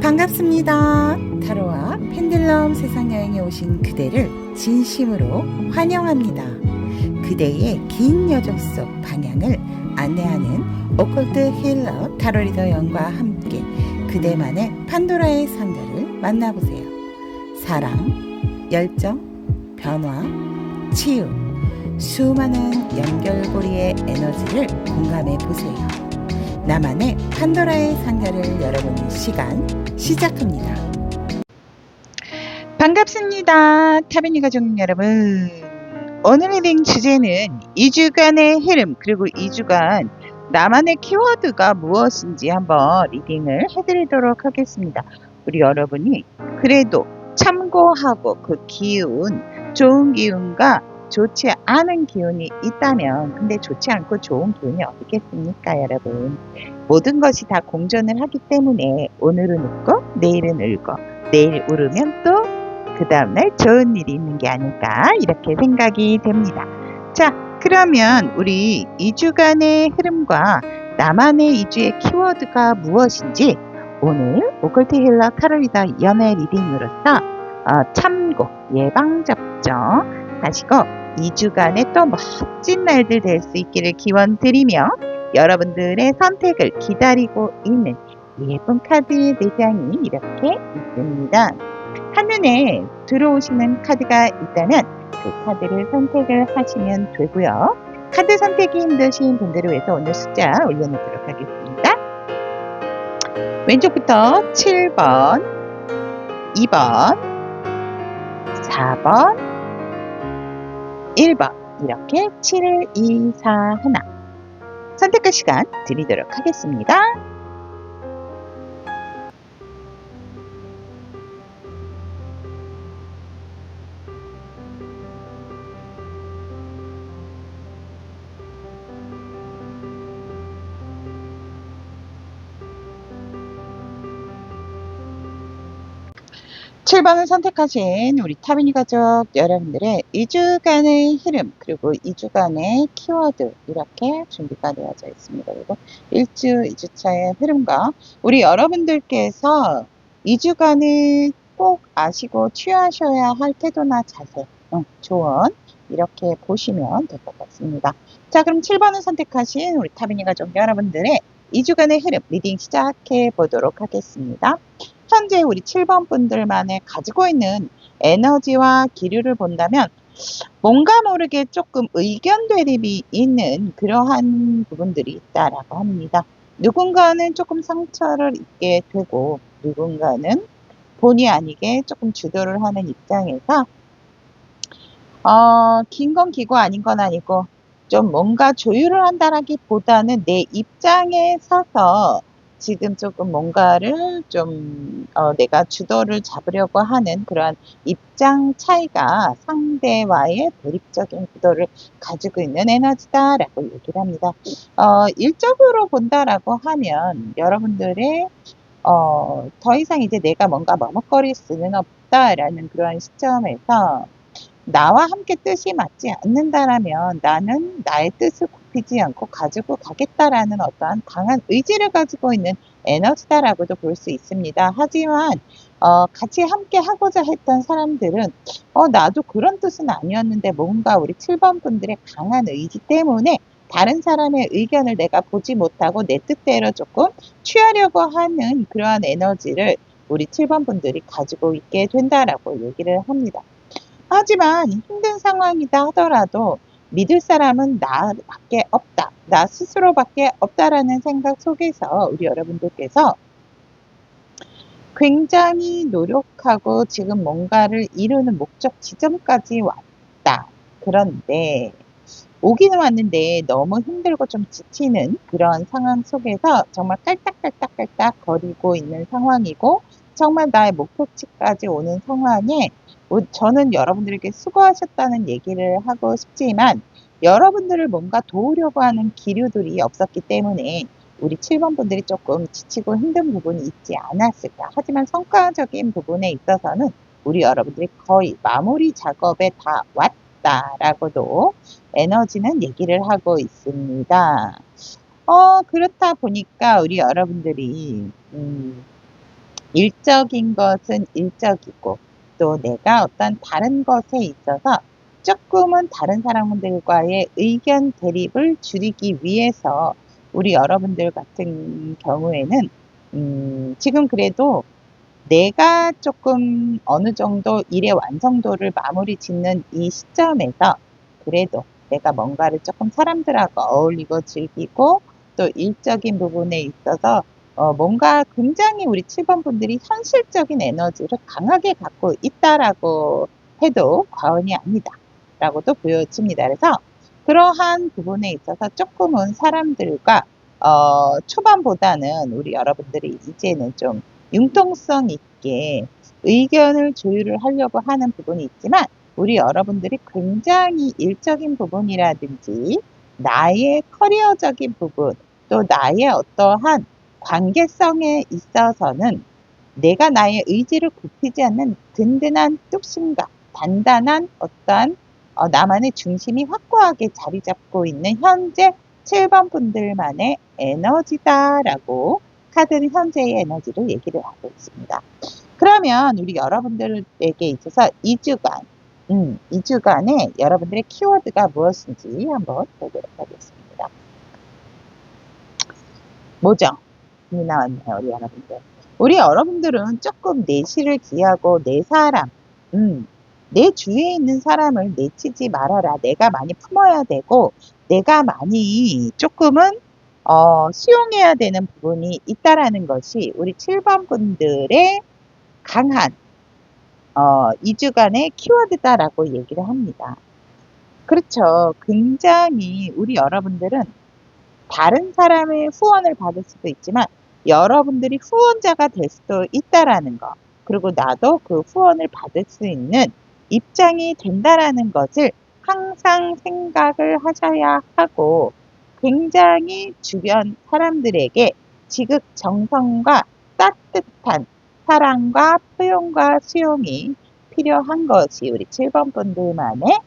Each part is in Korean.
반갑습니다. 타로와 펜들럼 세상 여행에 오신 그대를 진심으로 환영합니다. 그대의 긴 여정 속 방향을 안내하는 오컬트 힐러 타로 리더 영과 함께 그대만의 판도라의 상자를 만나보세요. 사랑, 열정, 변화, 치유, 수많은 연결고리의 에너지를 공감해 보세요. 나만의 판도라의 상자를 열어보는 시간 시작합니다. 반갑습니다. 타비니 가족 여러분. 오늘 리딩 주제는 2주간의 흐름 그리고 2주간 나만의 키워드가 무엇인지 한번 리딩을 해드리도록 하겠습니다. 우리 여러분이 그래도 참고하고 그 기운, 좋은 기운과 좋지 않은 기운이 있다면 근데 좋지 않고 좋은 기운이 어디 있겠습니까 여러분. 모든 것이 다 공존을 하기 때문에 오늘은 웃고 내일은 울고 내일 울으면 또 그 다음날 좋은 일이 있는 게 아닐까 이렇게 생각이 됩니다. 자, 그러면 우리 2주간의 흐름과 나만의 2주의 키워드가 무엇인지 오늘 오컬트 힐러 타로 리더 연애 리딩으로서 참고 예방접종 하시고 2주간의 또 멋진 날들 될 수 있기를 기원 드리며 여러분들의 선택을 기다리고 있는 예쁜 카드의 4장이 이렇게 있습니다. 한눈에 들어오시는 카드가 있다면 그 카드를 선택을 하시면 되고요. 카드 선택이 힘드신 분들을 위해서 오늘 숫자 올려놓도록 하겠습니다. 왼쪽부터 7번, 2번, 4번, 1번 이렇게 7, 2, 4, 1 선택할 시간 드리도록 하겠습니다. (7번을) 선택하신 우리 타비니 가족 여러분들의 2주간의 흐름 그리고 2주간의 키워드 이렇게 준비가 되어져 있습니다. 그리고 1주, 2주차의 흐름과 우리 여러분들께서 2주간을 꼭 아시고 취하셔야 할 태도나 자세, 조언 이렇게 보시면 될 것 같습니다. 자, 그럼 7번을 선택하신 우리 타비니 가족 여러분들의 2주간의 흐름 리딩 시작해 보도록 하겠습니다. 현재 우리 7번 분들만의 가지고 있는 에너지와 기류를 본다면 뭔가 모르게 조금 의견 대립이 있는 그러한 부분들이 있다라고 합니다. 누군가는 조금 상처를 입게 되고 누군가는 본의 아니게 조금 주도를 하는 입장에서 긴 건 기고 아닌 건 아니고 좀 뭔가 조율을 한다라기보다는 내 입장에 서서 지금 조금 뭔가를 좀 내가 주도를 잡으려고 하는 그러한 입장 차이가 상대와의 대립적인 구도를 가지고 있는 에너지다라고 얘기를 합니다. 일적으로 본다라고 하면 여러분들의 더 이상 이제 내가 뭔가 머뭇거릴 수는 없다라는 그러한 시점에서 나와 함께 뜻이 맞지 않는다라면 나는 나의 뜻을 굽히지 않고 가지고 가겠다라는 어떠한 강한 의지를 가지고 있는 에너지다라고도 볼 수 있습니다. 하지만 같이 함께 하고자 했던 사람들은 나도 그런 뜻은 아니었는데 뭔가 우리 7번 분들의 강한 의지 때문에 다른 사람의 의견을 내가 보지 못하고 내 뜻대로 조금 취하려고 하는 그러한 에너지를 우리 7번 분들이 가지고 있게 된다라고 얘기를 합니다. 하지만 힘든 상황이다 하더라도 믿을 사람은 나밖에 없다. 나 스스로밖에 없다라는 생각 속에서 우리 여러분들께서 굉장히 노력하고 지금 뭔가를 이루는 목적 지점까지 왔다. 그런데 오기는 왔는데 너무 힘들고 좀 지치는 그런 상황 속에서 정말 깔딱깔딱 거리고 있는 상황이고 정말 나의 목표치까지 오는 상황에 저는 여러분들에게 수고하셨다는 얘기를 하고 싶지만 여러분들을 뭔가 도우려고 하는 기류들이 없었기 때문에 우리 7번 분들이 조금 지치고 힘든 부분이 있지 않았을까. 하지만 성과적인 부분에 있어서는 우리 여러분들이 거의 마무리 작업에 다 왔다라고도 에너지는 얘기를 하고 있습니다. 그렇다 보니까 우리 여러분들이 일적인 것은 일적이고 또 내가 어떤 다른 것에 있어서 조금은 다른 사람들과의 의견 대립을 줄이기 위해서 우리 여러분들 같은 경우에는 지금 그래도 내가 조금 어느 정도 일의 완성도를 마무리 짓는 이 시점에서 그래도 내가 뭔가를 조금 사람들하고 어울리고 즐기고 또 일적인 부분에 있어서 뭔가 굉장히 우리 7번 분들이 현실적인 에너지를 강하게 갖고 있다라고 해도 과언이 아니다 라고도 보여집니다. 그래서 그러한 부분에 있어서 조금은 사람들과 초반보다는 우리 여러분들이 이제는 좀 융통성 있게 의견을 조율을 하려고 하는 부분이 있지만 우리 여러분들이 굉장히 일적인 부분이라든지 나의 커리어적인 부분 또 나의 어떠한 관계성에 있어서는 내가 나의 의지를 굽히지 않는 든든한 뚝심과 단단한 어떠한 나만의 중심이 확고하게 자리 잡고 있는 현재 7번 분들만의 에너지다라고 카드는 현재의 에너지를 얘기를 하고 있습니다. 그러면 우리 여러분들에게 있어서 2주간, 2주간의 여러분들의 키워드가 무엇인지 한번 보도록 하겠습니다. 뭐죠? 이 나왔네요, 우리 여러분들. 우리 여러분들은 조금 내실을 기하고 내 사람, 내 주위에 있는 사람을 내치지 말아라. 내가 많이 품어야 되고, 내가 많이 조금은 수용해야 되는 부분이 있다라는 것이 우리 7번 분들의 강한 2주간의 키워드다라고 얘기를 합니다. 그렇죠. 굉장히 우리 여러분들은 다른 사람의 후원을 받을 수도 있지만 여러분들이 후원자가 될 수도 있다라는 거. 그리고 나도 그 후원을 받을 수 있는 입장이 된다라는 것을 항상 생각을 하셔야 하고 굉장히 주변 사람들에게 지극정성과 따뜻한 사랑과 포용과 수용이 필요한 것이 우리 7번 분들만의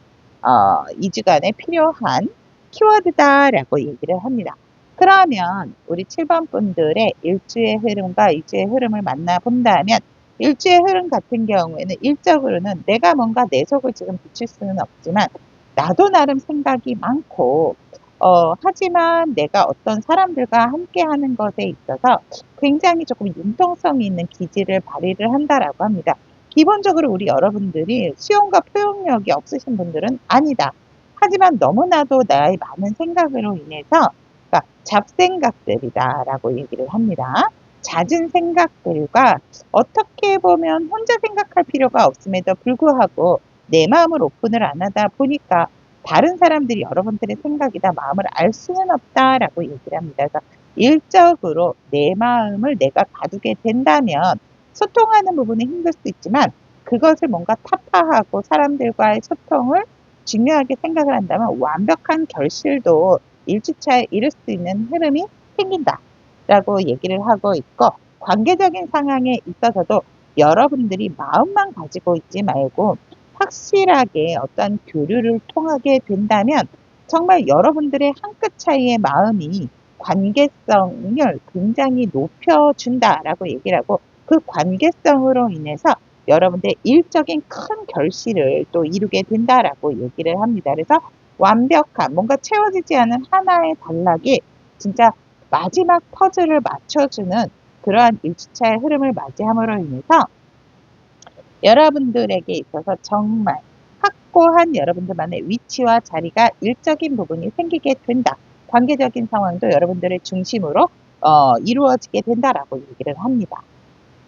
2주간에 필요한 키워드다라고 얘기를 합니다. 그러면 우리 7번 분들의 일주의 흐름과 2주의 흐름을 만나본다면 일주의 흐름 같은 경우에는 일적으로는 내가 뭔가 내 속을 지금 비출 수는 없지만 나도 나름 생각이 많고 하지만 내가 어떤 사람들과 함께 하는 것에 있어서 굉장히 조금 융통성이 있는 기질을 발휘를 한다라고 합니다. 기본적으로 우리 여러분들이 수용과 표현력이 없으신 분들은 아니다. 하지만 너무나도 나의 많은 생각으로 인해서 그러니까 잡생각들이다라고 얘기를 합니다. 잦은 생각들과 어떻게 보면 혼자 생각할 필요가 없음에도 불구하고 내 마음을 오픈을 안 하다 보니까 다른 사람들이 여러분들의 생각이다 마음을 알 수는 없다라고 얘기를 합니다. 그래서 일적으로 내 마음을 내가 가두게 된다면 소통하는 부분이 힘들 수 있지만 그것을 뭔가 타파하고 사람들과의 소통을 중요하게 생각을 한다면 완벽한 결실도 1주차에 이룰 수 있는 흐름이 생긴다라고 얘기를 하고 있고 관계적인 상황에 있어서도 여러분들이 마음만 가지고 있지 말고 확실하게 어떤 교류를 통하게 된다면 정말 여러분들의 한 끗 차이의 마음이 관계성을 굉장히 높여준다라고 얘기를 하고 그 관계성으로 인해서 여러분들의 일적인 큰 결실을 또 이루게 된다라고 얘기를 합니다. 그래서 완벽한 뭔가 채워지지 않은 하나의 단락이 진짜 마지막 퍼즐을 맞춰주는 그러한 1주차의 흐름을 맞이함으로 인해서 여러분들에게 있어서 정말 확고한 여러분들만의 위치와 자리가 일적인 부분이 생기게 된다. 관계적인 상황도 여러분들의 중심으로 이루어지게 된다라고 얘기를 합니다.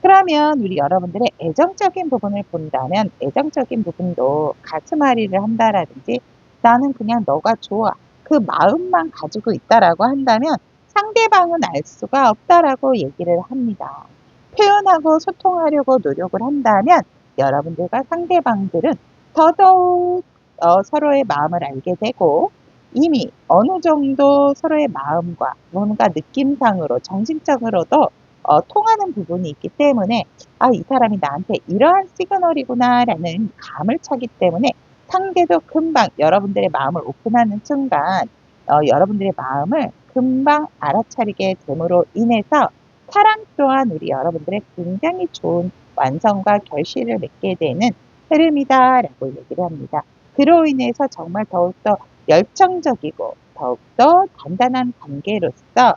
그러면 우리 여러분들의 애정적인 부분을 본다면 애정적인 부분도 가슴앓이를 한다라든지 나는 그냥 너가 좋아. 그 마음만 가지고 있다라고 한다면 상대방은 알 수가 없다라고 얘기를 합니다. 표현하고 소통하려고 노력을 한다면 여러분들과 상대방들은 더더욱 서로의 마음을 알게 되고 이미 어느 정도 서로의 마음과 뭔가 느낌상으로 정신적으로도 통하는 부분이 있기 때문에 이 사람이 나한테 이러한 시그널이구나라는 감을 차기 때문에 상대도 금방 여러분들의 마음을 오픈하는 순간 여러분들의 마음을 금방 알아차리게 됨으로 인해서 사랑 또한 우리 여러분들의 굉장히 좋은 완성과 결실을 맺게 되는 흐름이다라고 얘기를 합니다. 그로 인해서 정말 더욱더 열정적이고 더욱더 단단한 관계로서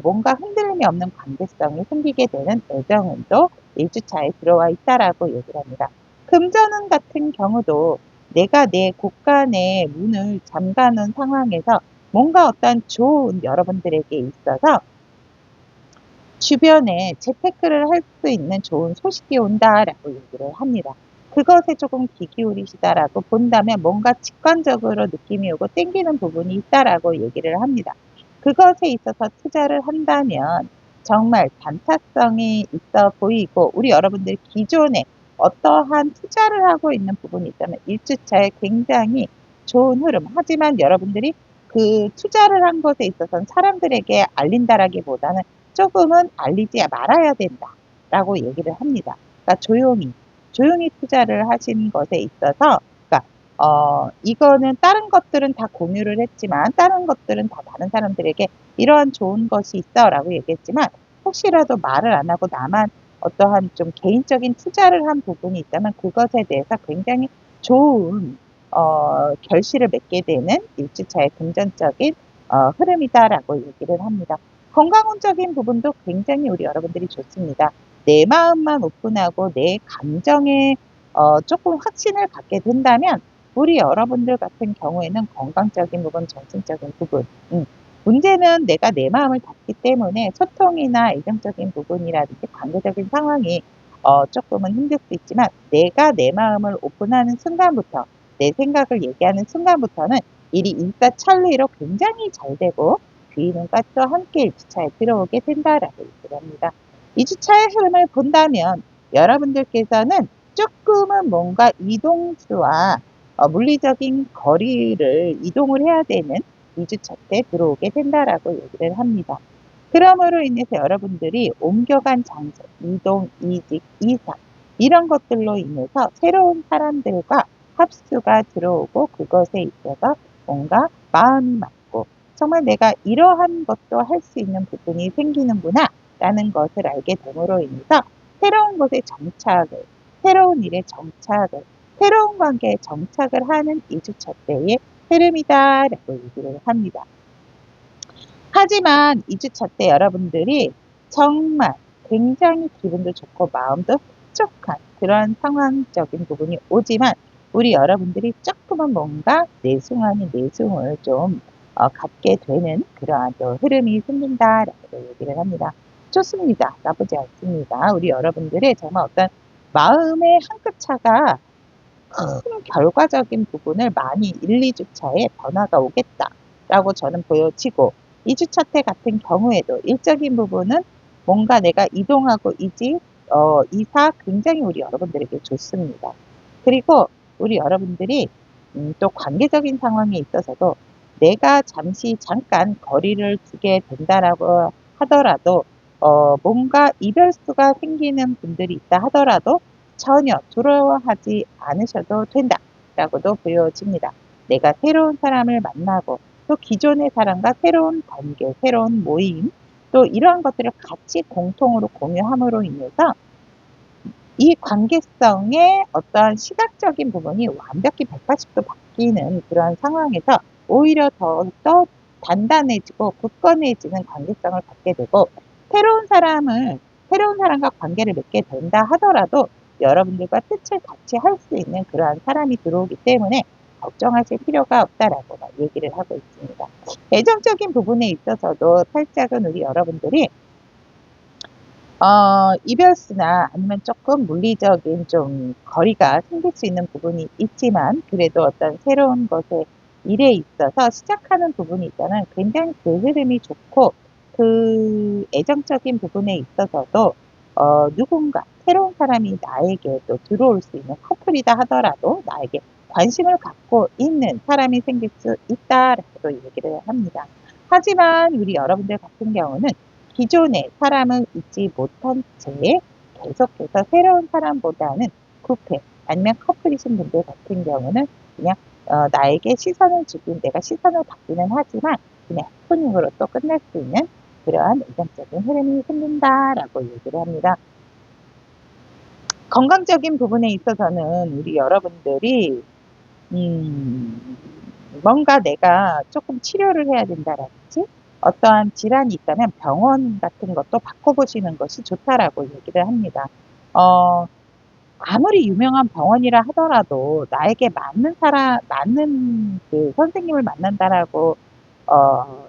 뭔가 흔들림이 없는 관계성이 생기게 되는 애정운도 일주차에 들어와 있다라고 얘기를 합니다. 금전운 같은 경우도 내가 내 곳간의 문을 잠가놓은 상황에서 뭔가 어떤 좋은 여러분들에게 있어서 주변에 재테크를 할 수 있는 좋은 소식이 온다라고 얘기를 합니다. 그것에 조금 귀 기울이시다라고 본다면 뭔가 직관적으로 느낌이 오고 땡기는 부분이 있다라고 얘기를 합니다. 그것에 있어서 투자를 한다면 정말 단타성이 있어 보이고 우리 여러분들이 기존에 어떠한 투자를 하고 있는 부분이 있다면 1주차에 굉장히 좋은 흐름. 하지만 여러분들이 그 투자를 한 것에 있어서는 사람들에게 알린다라기보다는 조금은 알리지 말아야 된다라고 얘기를 합니다. 그러니까 조용히 투자를 하신 것에 있어서, 그러니까 이거는 다른 것들은 다 공유를 했지만 다른 것들은 다 다른 사람들에게 이러한 좋은 것이 있어라고 얘기했지만 혹시라도 말을 안 하고 나만 어떠한 좀 개인적인 투자를 한 부분이 있다면 그것에 대해서 굉장히 좋은 결실을 맺게 되는 일주차의 금전적인 흐름이다라고 얘기를 합니다. 건강운적인 부분도 굉장히 우리 여러분들이 좋습니다. 내 마음만 오픈하고 내 감정에 조금 확신을 갖게 된다면 우리 여러분들 같은 경우에는 건강적인 부분, 정신적인 부분, 문제는 내가 내 마음을 닫기 때문에 소통이나 애정적인 부분이라든지 관계적인 상황이 조금은 힘들 수 있지만 내가 내 마음을 오픈하는 순간부터 내 생각을 얘기하는 순간부터는 일이 일사천리로 굉장히 잘 되고 귀인과 또 함께 1주차에 들어오게 된다라고 얘기를 합니다. 2주차의 흐름을 본다면 여러분들께서는 조금은 뭔가 이동수와 물리적인 거리를 이동을 해야 되는 2주차 때 들어오게 된다라고 얘기를 합니다. 그러므로 인해서 여러분들이 옮겨간 장소, 이동, 이직, 이사 이런 것들로 인해서 새로운 사람들과 합수가 들어오고 그것에 있어서 뭔가 마음이 맞고 정말 내가 이러한 것도 할 수 있는 부분이 생기는구나 라는 것을 알게 됨으로 인해서 새로운 곳에 정착을, 새로운 일에 정착을, 새로운 관계에 정착을 하는 2주차 때의 흐름이다라고 얘기를 합니다. 하지만 2주차 때 여러분들이 정말 굉장히 기분도 좋고 마음도 흡족한 그런 상황적인 부분이 오지만 우리 여러분들이 조금은 뭔가 내숭 아닌 내숭을 좀 갖게 되는 그러한 또 흐름이 생긴다라고 얘기를 합니다. 좋습니다. 나쁘지 않습니다. 우리 여러분들의 정말 어떤 마음의 한 끗 차가 큰 결과적인 부분을 많이 1, 2주차에 변화가 오겠다라고 저는 보여지고 2주차 때 같은 경우에도 일적인 부분은 뭔가 내가 이동하고 이직, 이사 굉장히 우리 여러분들에게 좋습니다. 그리고 우리 여러분들이 또 관계적인 상황에 있어서도 내가 잠깐 거리를 두게 된다라고 하더라도 뭔가 이별수가 생기는 분들이 있다 하더라도 전혀 두려워하지 않으셔도 된다라고도 보여집니다. 내가 새로운 사람을 만나고 또 기존의 사람과 새로운 관계, 새로운 모임 또 이러한 것들을 같이 공통으로 공유함으로 인해서 이 관계성의 어떠한 시각적인 부분이 완벽히 180도 바뀌는 그런 상황에서 오히려 더욱더 단단해지고 굳건해지는 관계성을 갖게 되고 새로운 사람과 관계를 맺게 된다 하더라도 여러분들과 뜻을 같이 할 수 있는 그러한 사람이 들어오기 때문에 걱정하실 필요가 없다라고 얘기를 하고 있습니다. 애정적인 부분에 있어서도 살짝은 우리 여러분들이 이별수나 아니면 조금 물리적인 좀 거리가 생길 수 있는 부분이 있지만 그래도 어떤 새로운 것에 일에 있어서 시작하는 부분이 있다면 굉장히 그 흐름이 좋고 그 애정적인 부분에 있어서도 누군가 새로운 사람이 나에게 또 들어올 수 있는 커플이다 하더라도 나에게 관심을 갖고 있는 사람이 생길 수 있다라고 얘기를 합니다. 하지만 우리 여러분들 같은 경우는 기존의 사람을 잊지 못한 채 계속해서 새로운 사람보다는 부패 아니면 커플이신 분들 같은 경우는 그냥 나에게 시선을 주긴 내가 시선을 받기는 하지만 그냥 해프닝으로 또 끝날 수 있는 그러한 의상적인 흐름이 생긴다라고 얘기를 합니다. 건강적인 부분에 있어서는 우리 여러분들이 뭔가 내가 조금 치료를 해야 된다라든지 어떠한 질환이 있다면 병원 같은 것도 바꿔보시는 것이 좋다라고 얘기를 합니다. 어, 아무리 유명한 병원이라 하더라도 나에게 맞는 그 선생님을 만난다라고,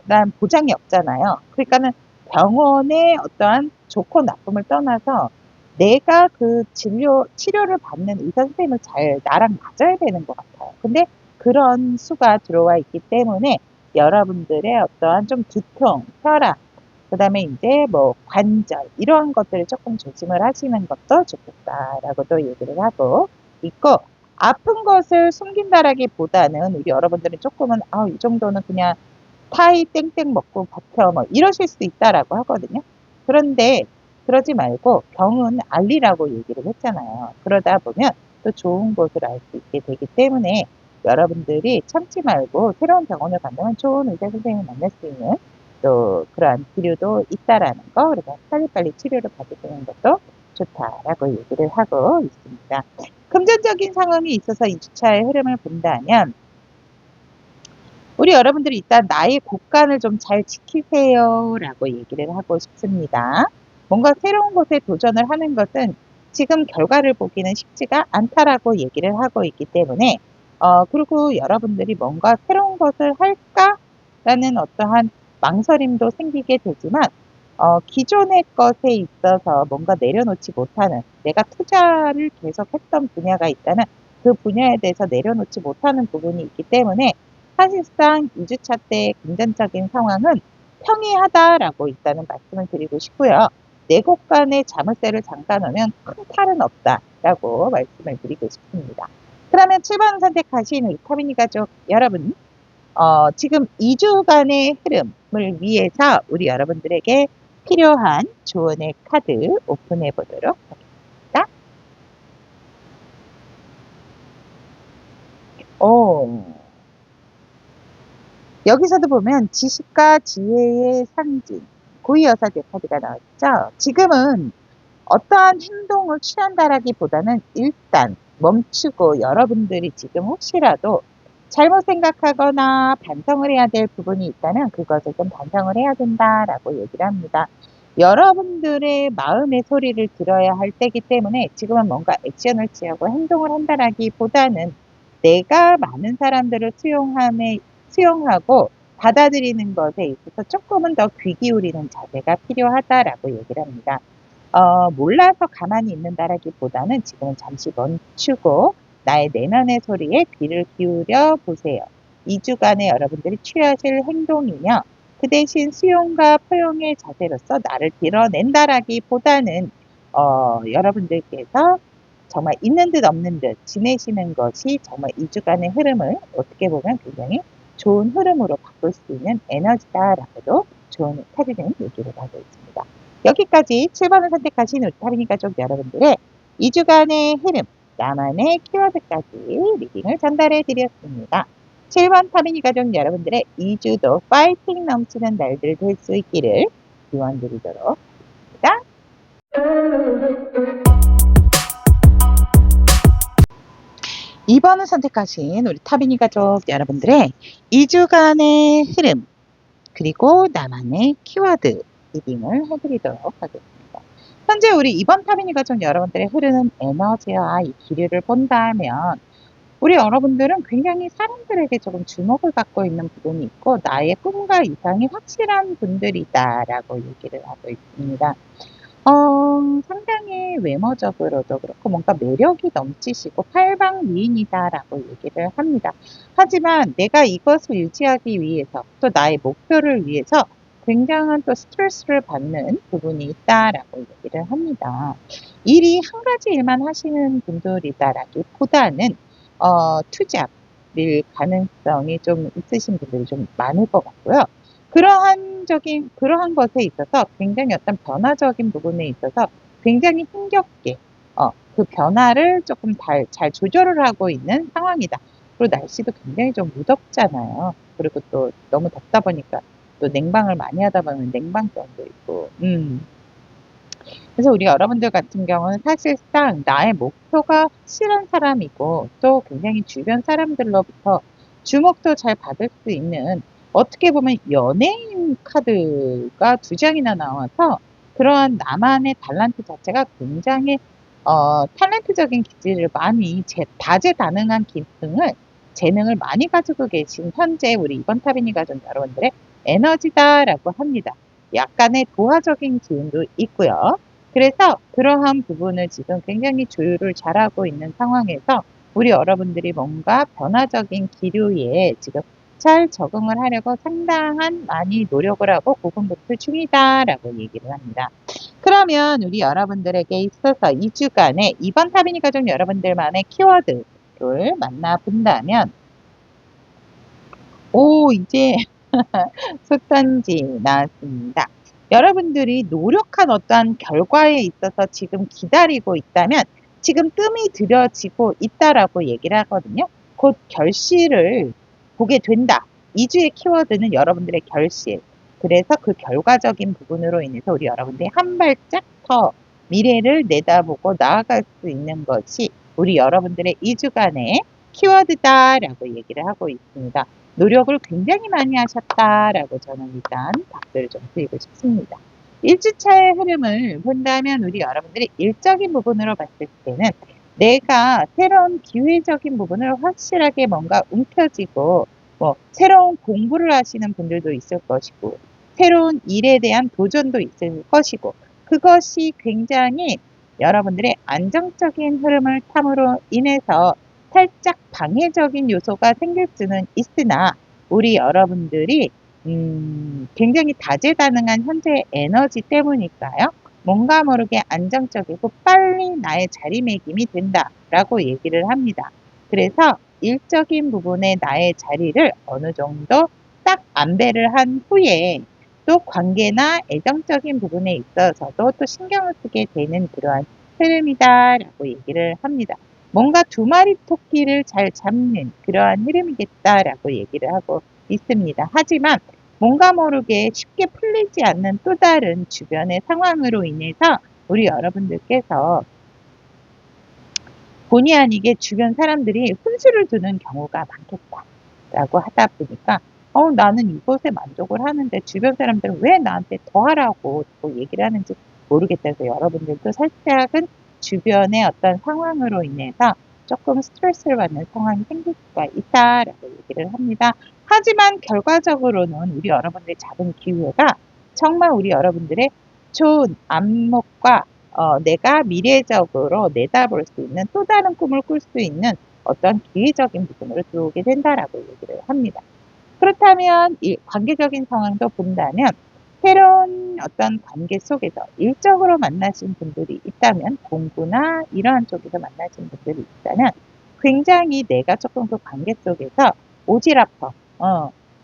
난 보장이 없잖아요. 그러니까는 병원의 어떠한 좋고 나쁨을 떠나서 내가 그 치료를 받는 의사 선생님을 잘 나랑 맞아야 되는 것 같아요. 근데 그런 수가 들어와 있기 때문에 여러분들의 어떠한 좀 두통, 혈압, 그 다음에 이제 뭐 관절 이러한 것들을 조금 조심을 하시는 것도 좋겠다라고도 얘기를 하고 있고, 아픈 것을 숨긴다라기보다는 우리 여러분들은 조금은 이 정도는 그냥 타이 땡땡 먹고 버텨 뭐 이러실 수 있다라고 하거든요. 그런데 그러지 말고 병은 알리라고 얘기를 했잖아요. 그러다 보면 또 좋은 것을 알 수 있게 되기 때문에 여러분들이 참지 말고 새로운 병원을 간다면 좋은 의사 선생님을 만날 수 있는 또 그러한 기류도 있다라는 거, 그래서 빨리빨리 치료를 받으시는 것도 좋다라고 얘기를 하고 있습니다. 금전적인 상황이 있어서 2주차의 흐름을 본다면 우리 여러분들이 일단 나의 곳간을 좀 잘 지키세요라고 얘기를 하고 싶습니다. 뭔가 새로운 것에 도전을 하는 것은 지금 결과를 보기는 쉽지가 않다라고 얘기를 하고 있기 때문에 그리고 여러분들이 뭔가 새로운 것을 할까라는 어떠한 망설임도 생기게 되지만 기존의 것에 있어서 뭔가 내려놓지 못하는, 내가 투자를 계속했던 분야가 있다면 그 분야에 대해서 내려놓지 못하는 부분이 있기 때문에 사실상 2주차 때 금전적인 상황은 평이하다라고 일단은 말씀을 드리고 싶고요. 내 곳간에 자물쇠를 잠가 놓으면 큰 탈은 없다라고 말씀을 드리고 싶습니다. 그러면 7번 선택하신 우리 타미니 가족 여러분, 지금 2주간의 흐름을 위해서 우리 여러분들에게 필요한 조언의 카드 오픈해 보도록 하겠습니다. 여기서도 보면 지식과 지혜의 상징, 고위여사제 카드가 나왔죠. 지금은 어떠한 행동을 취한다라기보다는 일단 멈추고 여러분들이 지금 혹시라도 잘못 생각하거나 반성을 해야 될 부분이 있다면 그것을 좀 반성을 해야 된다라고 얘기를 합니다. 여러분들의 마음의 소리를 들어야 할 때이기 때문에 지금은 뭔가 액션을 취하고 행동을 한다라기보다는 내가 많은 사람들을 수용하고 받아들이는 것에 있어서 조금은 더 귀 기울이는 자세가 필요하다라고 얘기를 합니다. 몰라서 가만히 있는다라기보다는 지금은 잠시 멈추고 나의 내면의 소리에 귀를 기울여 보세요. 2주간에 여러분들이 취하실 행동이며 그 대신 수용과 포용의 자세로서 나를 드러낸다라기보다는 여러분들께서 정말 있는 듯 없는 듯 지내시는 것이 정말 2주간의 흐름을 어떻게 보면 굉장히 좋은 흐름으로 바꿀 수 있는 에너지다라고도 좋은 카드는 얘기를 하고 있습니다. 여기까지 7번을 선택하신 우리 타미니 가족 여러분들의 2주간의 흐름, 나만의 키워드까지 리딩을 전달해 드렸습니다. 7번 타미니 가족 여러분들의 2주도 파이팅 넘치는 날들 될 수 있기를 기원 드리도록 하겠습니다. 2번을 선택하신 우리 타비니 가족 여러분들의 2주간의 흐름, 그리고 나만의 키워드 리딩을 해드리도록 하겠습니다. 현재 우리 2번 타비니 가족 여러분들의 흐르는 에너지와 이 기류를 본다면 우리 여러분들은 굉장히 사람들에게 조금 주목을 받고 있는 부분이 있고 나의 꿈과 이상이 확실한 분들이다라고 얘기를 하고 있습니다. 상당히 외모적으로도 그렇고 뭔가 매력이 넘치시고 팔방미인이다라고 얘기를 합니다. 하지만 내가 이것을 유지하기 위해서 또 나의 목표를 위해서 굉장한 또 스트레스를 받는 부분이 있다라고 얘기를 합니다. 일이 한 가지 일만 하시는 분들이다라기보다는 투잡일 가능성이 좀 있으신 분들이 좀 많을 것 같고요. 그러한 것에 있어서 굉장히 어떤 변화적인 부분에 있어서 굉장히 힘겹게 그 변화를 조금 잘 조절을 하고 있는 상황이다. 그리고 날씨도 굉장히 좀 무덥잖아요. 그리고 또 너무 덥다 보니까 또 냉방을 많이 하다 보면 냉방병도 있고, 그래서 우리 여러분들 같은 경우는 사실상 나의 목표가 확실한 사람이고 또 굉장히 주변 사람들로부터 주목도 잘 받을 수 있는 어떻게 보면 연예인 카드가 두 장이나 나와서 그러한 나만의 탤런트 자체가 굉장히 탤런트적인 기질을 많이 다재다능한 재능을 많이 가지고 계신 현재 우리 이번 타비니 가족 여러분들의 에너지다라고 합니다. 약간의 도화적인 기운도 있고요. 그래서 그러한 부분을 지금 굉장히 조율을 잘하고 있는 상황에서 우리 여러분들이 뭔가 변화적인 기류에 지금 잘 적응을 하려고 상당한 많이 노력을 하고 고군분투 중이다라고 얘기를 합니다. 그러면 우리 여러분들에게 있어서 2주간의 이번 타비니 가족 여러분들만의 키워드를 만나본다면 이제 속단지 나왔습니다. 여러분들이 노력한 어떠한 결과에 있어서 지금 기다리고 있다면 지금 뜸이 들여지고 있다라고 얘기를 하거든요. 곧 결실을 보게 된다. 2주의 키워드는 여러분들의 결실. 그래서 그 결과적인 부분으로 인해서 우리 여러분들이 한 발짝 더 미래를 내다보고 나아갈 수 있는 것이 우리 여러분들의 2주간의 키워드다라고 얘기를 하고 있습니다. 노력을 굉장히 많이 하셨다라고 저는 일단 답글을 좀 드리고 싶습니다. 1주차의 흐름을 본다면 우리 여러분들이 일적인 부분으로 봤을 때는 내가 새로운 기회적인 부분을 확실하게 뭔가 움켜쥐고 새로운 공부를 하시는 분들도 있을 것이고 새로운 일에 대한 도전도 있을 것이고 그것이 굉장히 여러분들의 안정적인 흐름을 탐으로 인해서 살짝 방해적인 요소가 생길 수는 있으나 우리 여러분들이 굉장히 다재다능한 현재의 에너지 때문일까요? 뭔가 모르게 안정적이고 빨리 나의 자리매김이 된다라고 얘기를 합니다. 그래서 일적인 부분에 나의 자리를 어느 정도 딱 안배를 한 후에 또 관계나 애정적인 부분에 있어서도 또 신경을 쓰게 되는 그러한 흐름이다라고 얘기를 합니다. 뭔가 두 마리 토끼를 잘 잡는 그러한 흐름이겠다라고 얘기를 하고 있습니다. 하지만 뭔가 모르게 쉽게 풀리지 않는 또 다른 주변의 상황으로 인해서 우리 여러분들께서 본의 아니게 주변 사람들이 훈수를 두는 경우가 많겠다라고 하다 보니까 나는 이것에 만족을 하는데 주변 사람들은 왜 나한테 더 하라고 얘기를 하는지 모르겠다 해서 여러분들도 살짝은 주변의 어떤 상황으로 인해서 조금 스트레스를 받는 상황이 생길 수가 있다라고 얘기를 합니다. 하지만 결과적으로는 우리 여러분들의 작은 기회가 정말 우리 여러분들의 좋은 안목과 내가 미래적으로 내다볼 수 있는 또 다른 꿈을 꿀 수 있는 어떤 기회적인 부분으로 들어오게 된다라고 얘기를 합니다. 그렇다면 이 관계적인 상황도 본다면 새로운 어떤 관계 속에서 일적으로 만나신 분들이 있다면 공부나 이러한 쪽에서 만나신 분들이 있다면 굉장히 내가 조금 그 관계 속에서 오지랖터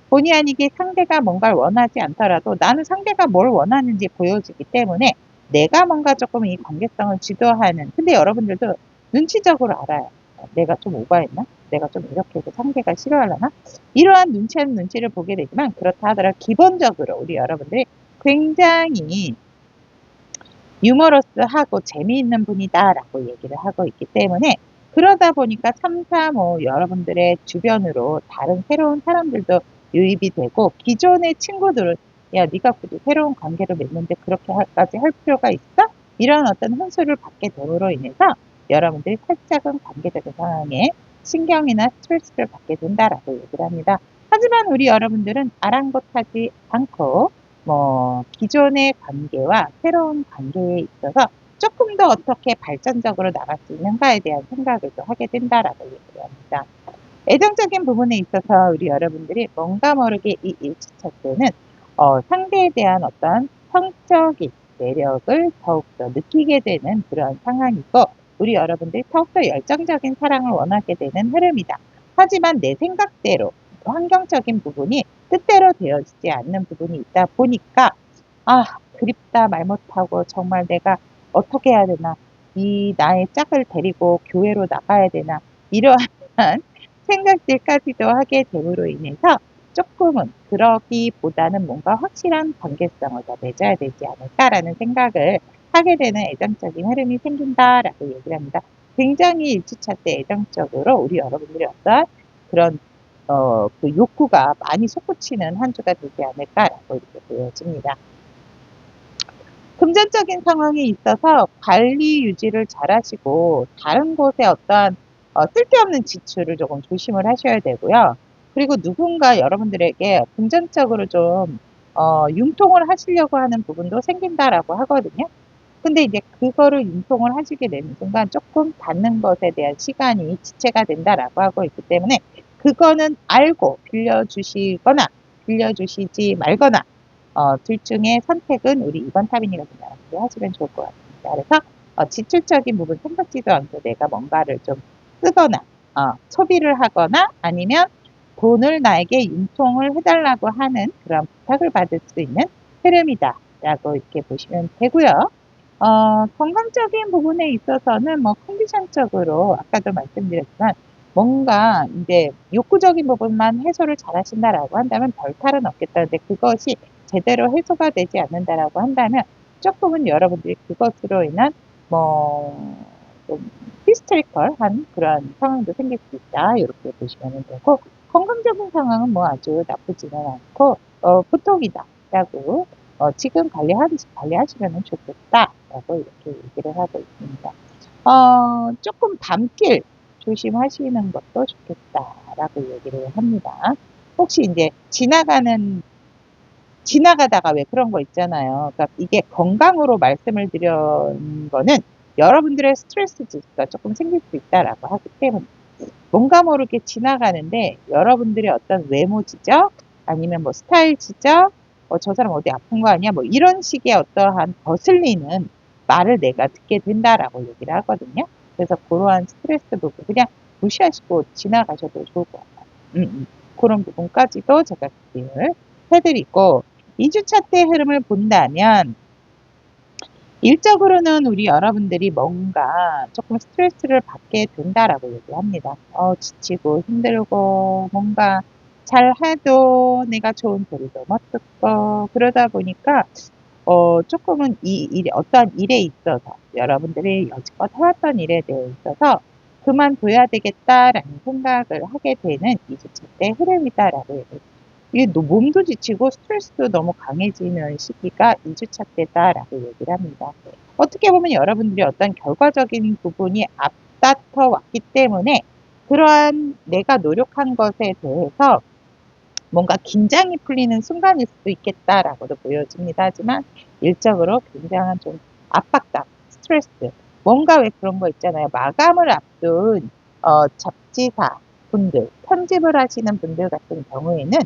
본의 아니게 상대가 뭔가를 원하지 않더라도 나는 상대가 뭘 원하는지 보여주기 때문에 내가 뭔가 조금 이 관계성을 주도하는 근데 여러분들도 눈치적으로 알아요. 내가 좀 오버했나? 내가 좀 이렇게 해서 상대가 싫어하려나? 이러한 눈치를 보게 되지만 그렇다 하더라도 기본적으로 우리 여러분들이 굉장히 유머러스하고 재미있는 분이다라고 얘기를 하고 있기 때문에 그러다 보니까 3, 4, 여러분들의 주변으로 다른 새로운 사람들도 유입이 되고 기존의 친구들은 야 네가 굳이 새로운 관계를 맺는데 그렇게까지 할 필요가 있어? 이런 어떤 훈수를 받게 됨으로 인해서 여러분들이 살짝은 관계적인 상황에 신경이나 스트레스를 받게 된다라고 얘기를 합니다. 하지만 우리 여러분들은 아랑곳하지 않고 기존의 관계와 새로운 관계에 있어서 조금 더 어떻게 발전적으로 나갈 수 있는가에 대한 생각을 또 하게 된다라고 얘기를 합니다. 애정적인 부분에 있어서 우리 여러분들이 뭔가 모르게 이 1주차 때는 상대에 대한 어떤 성적인 매력을 더욱더 느끼게 되는 그런 상황이고 우리 여러분들이 더욱더 열정적인 사랑을 원하게 되는 흐름이다. 하지만 내 생각대로 환경적인 부분이 뜻대로 되어지지 않는 부분이 있다 보니까 그립다 말 못하고 정말 내가 어떻게 해야 되나 이 나의 짝을 데리고 교회로 나가야 되나 이러한 생각들까지도 하게 됨으로 인해서 조금은 그러기보다는 뭔가 확실한 관계성을 더 맺어야 되지 않을까라는 생각을 하게 되는 애정적인 흐름이 생긴다라고 얘기를 합니다. 굉장히 1주차 때 애정적으로 우리 여러분들이 어떤 그런 그 욕구가 많이 솟구치는 한 주가 되지 않을까라고 이렇게 보여집니다. 금전적인 상황이 있어서 관리 유지를 잘 하시고 다른 곳에 어떠한 쓸데없는 지출을 조금 조심을 하셔야 되고요. 그리고 누군가 여러분들에게 금전적으로 좀 융통을 하시려고 하는 부분도 생긴다라고 하거든요. 근데 이제 그거를 융통을 하시게 되는 순간 조금 받는 것에 대한 시간이 지체가 된다라고 하고 있기 때문에 그거는 알고 빌려주시거나 빌려주시지 말거나 둘 중에 선택은 우리 이번 타비니가 여러분들이 하시면 좋을 것 같습니다. 그래서 지출적인 부분 생각지도 않고 내가 뭔가를 좀 쓰거나 소비를 하거나 아니면 돈을 나에게 융통을 해달라고 하는 그런 부탁을 받을 수 있는 흐름이다 라고 이렇게 보시면 되고요. 건강적인 부분에 있어서는 뭐 컨디션적으로 아까도 말씀드렸지만 뭔가 이제 욕구적인 부분만 해소를 잘 하신다라고 한다면 별 탈은 없겠다는데 그것이 제대로 해소가 되지 않는다라고 한다면 조금은 여러분들이 그것으로 인한 뭐좀 히스테리컬한 그런 상황도 생길 수 있다 이렇게 보시면 되고 건강적인 상황은 뭐 아주 나쁘지는 않고 보통이다 라고 지금 관리하시면 좋겠다라고 이렇게 얘기를 하고 있습니다. 조금 밤길 조심하시는 것도 좋겠다라고 얘기를 합니다. 혹시 이제 지나가다가 왜 그런 거 있잖아요. 그러니까 이게 건강으로 말씀을 드린 거는 여러분들의 스트레스 지수가 조금 생길 수 있다라고 하기 때문에 뭔가 모르게 지나가는데 여러분들의 어떤 외모 지적 아니면 뭐 스타일 지적 저 사람 어디 아픈 거 아니야 뭐 이런 식의 어떠한 거슬리는 말을 내가 듣게 된다라고 얘기를 하거든요. 그래서 그러한 스트레스 부분 그냥 무시하시고 지나가셔도 좋을 것 같아요. 그런 부분까지도 제가 얘기를 해드리고 2주차 때 흐름을 본다면 일적으로는 우리 여러분들이 뭔가 조금 스트레스를 받게 된다라고 얘기합니다. 지치고 힘들고 뭔가 잘 해도 내가 좋은 소리도 못 듣고 그러다 보니까 조금은 어떠한 일에 있어서 여러분들이 여지껏 해왔던 일에 대해 있어서 그만둬야 되겠다라는 생각을 하게 되는 2주차 때 흐름이다라고 얘기해요. 이게 몸도 지치고 스트레스도 너무 강해지는 시기가 2주차 때다라고 얘기를 합니다. 어떻게 보면 여러분들이 어떤 결과적인 부분이 앞다퉈 왔기 때문에 그러한 내가 노력한 것에 대해서 뭔가 긴장이 풀리는 순간일 수도 있겠다라고도 보여집니다. 하지만 일적으로 굉장한 좀 압박감, 스트레스, 뭔가 왜 그런 거 있잖아요. 마감을 앞둔 잡지사 분들, 편집을 하시는 분들 같은 경우에는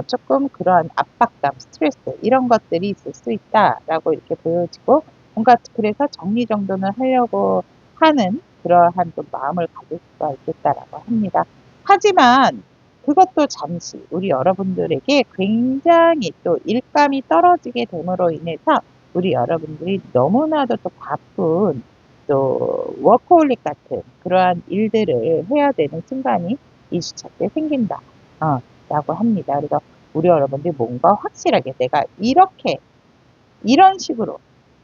조금 그러한 압박감, 스트레스 이런 것들이 있을 수 있다라고 이렇게 보여지고 뭔가 그래서 정리정돈을 하려고 하는 그러한 또 마음을 가질 수가 있겠다라고 합니다. 하지만 그것도 잠시 우리 여러분들에게 굉장히 또 일감이 떨어지게 됨으로 인해서 우리 여러분들이 너무나도 또 바쁜 또 워커홀릭 같은 그러한 일들을 해야 되는 순간이 2주차 때 생긴다. 라고 합니다. 그래서 우리 여러분들이 뭔가 확실하게 내가 이런 식으로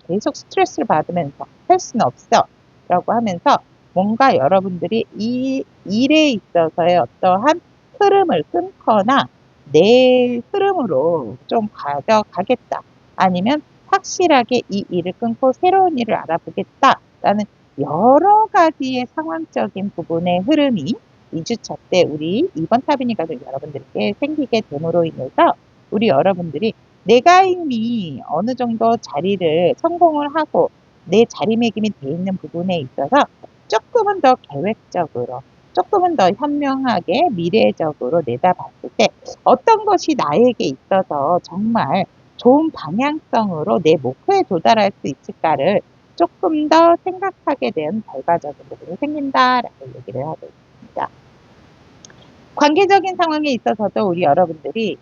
계속 스트레스를 받으면서 할 수는 없어. 라고 하면서 뭔가 여러분들이 이 일에 있어서의 어떠한 흐름을 끊거나 내 흐름으로 좀 가져가겠다. 아니면 확실하게 이 일을 끊고 새로운 일을 알아보겠다라는 여러 가지의 상황적인 부분의 흐름이 2주차 때 우리 이번 타비니가 여러분들께 생기게 됨으로 인해서 우리 여러분들이 내가 이미 어느 정도 자리를 성공을 하고 내 자리매김이 돼 있는 부분에 있어서 조금은 더 계획적으로 조금은 더 현명하게 미래적으로 내다봤을 때 어떤 것이 나에게 있어서 정말 좋은 방향성으로 내 목표에 도달할 수 있을까를 조금 더 생각하게 된 결과적인 부분이 생긴다라고 얘기를 하고 있습니다. 관계적인 상황에 있어서도 우리 여러분들이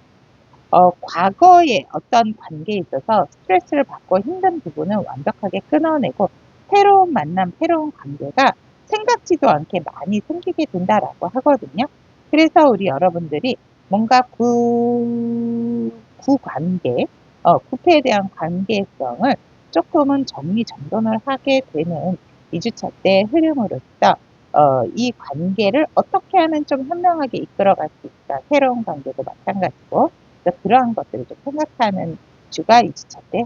과거의 어떤 관계에 있어서 스트레스를 받고 힘든 부분을 완벽하게 끊어내고 새로운 만남, 새로운 관계가 생각지도 않게 많이 생기게 된다라고 하거든요. 그래서 우리 여러분들이 뭔가 구관계, 구패에 대한 관계성을 조금은 정리정돈을 하게 되는 2주차 때 흐름으로서 이 관계를 어떻게 하면 좀 현명하게 이끌어갈 수 있다. 새로운 관계도 마찬가지고 그러한 것들을 좀 생각하는 주가 2주차 때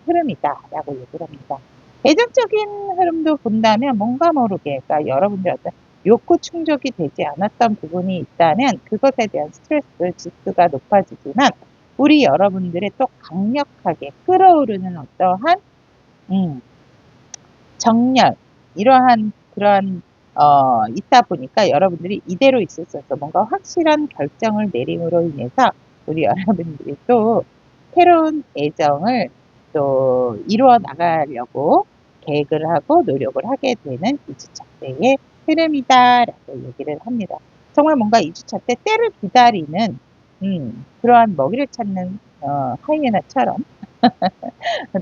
흐름이다라고 얘기를 합니다. 애정적인 흐름도 본다면 뭔가 모르게, 그러니까 여러분들 어떤 욕구 충족이 되지 않았던 부분이 있다면 그것에 대한 스트레스 지수가 높아지지만 우리 여러분들의 또 강력하게 끌어오르는 어떠한 정렬 이러한 그러한 있다 보니까 여러분들이 이대로 있을 수 없어 뭔가 확실한 결정을 내림으로 인해서 우리 여러분들이 또 새로운 애정을 또 이루어 나가려고 계획을 하고 노력을 하게 되는 2주차 때의 흐름이다라고 얘기를 합니다. 정말 뭔가 2주차 때 때를 기다리는 그러한 먹이를 찾는 하이에나처럼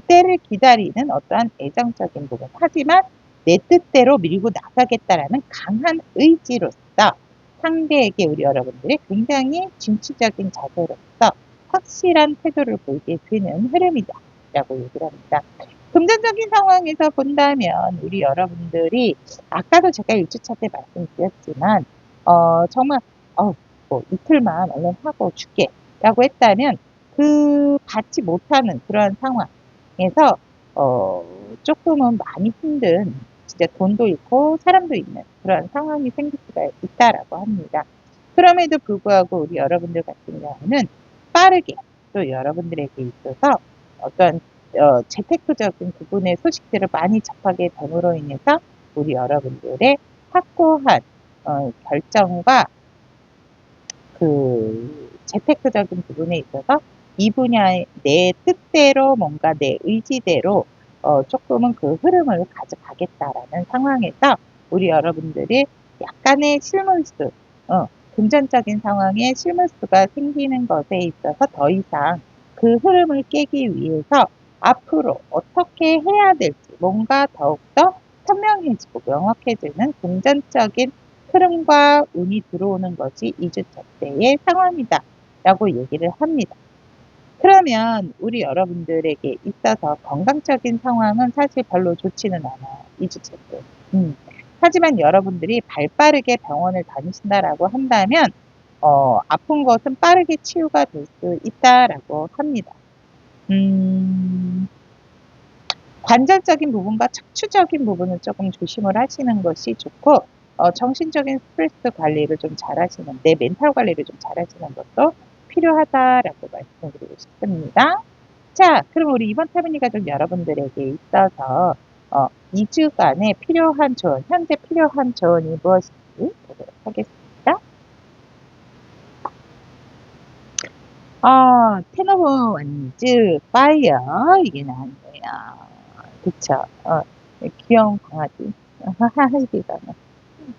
때를 기다리는 어떠한 애정적인 부분. 하지만 내 뜻대로 밀고 나가겠다라는 강한 의지로서 상대에게 우리 여러분들이 굉장히 진취적인 자세로서 확실한 태도를 보이게 되는 흐름이다 라고 얘기를 합니다. 금전적인 상황에서 본다면 우리 여러분들이 아까도 제가 1주차 때 말씀드렸지만 정말 뭐 이틀만 얼른 하고 줄게 라고 했다면 그 받지 못하는 그러한 상황에서 조금은 많이 힘든 진짜 돈도 있고 사람도 있는 그런 상황이 생길 수가 있다라고 합니다. 그럼에도 불구하고 우리 여러분들 같은 경우는 빠르게 또 여러분들에게 있어서 어떤 재테크적인 부분의 소식들을 많이 접하게 됨으로 인해서 우리 여러분들의 확고한 결정과 그 재테크적인 부분에 있어서 이 분야의 내 뜻대로 뭔가 내 의지대로 조금은 그 흐름을 가져가겠다라는 상황에서 우리 여러분들이 약간의 실물수, 금전적인 상황에 실물수가 생기는 것에 있어서 더 이상 그 흐름을 깨기 위해서 앞으로 어떻게 해야 될지 뭔가 더욱더 선명해지고 명확해지는 금전적인 흐름과 운이 들어오는 것이 2주차 때의 상황이다 라고 얘기를 합니다. 그러면 우리 여러분들에게 있어서 건강적인 상황은 사실 별로 좋지는 않아요. 2주차 때. 하지만 여러분들이 발빠르게 병원을 다니신다라고 한다면 아픈 것은 빠르게 치유가 될 수 있다라고 합니다. 관절적인 부분과 척추적인 부분은 조금 조심을 하시는 것이 좋고 정신적인 스트레스 관리를 좀 잘 하시는 내 멘탈 관리를 좀 잘 하시는 것도 필요하다라고 말씀드리고 싶습니다. 자, 그럼 우리 이번 타비니 가족 여러분들에게 있어서 2주간에 필요한 조언, 현재 필요한 조언이 무엇인지 보도록 하겠습니다. 텐 오브 원즈 파이어 이게 나왔네요. 그쵸. 귀여운 강아지. 하이비가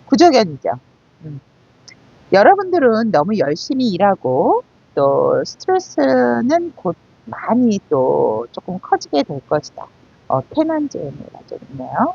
구조견이죠. 여러분들은 너무 열심히 일하고 또 스트레스는 곧 많이 또 조금 커지게 될 것이다. 테난즈의 의미가 좀 있네요.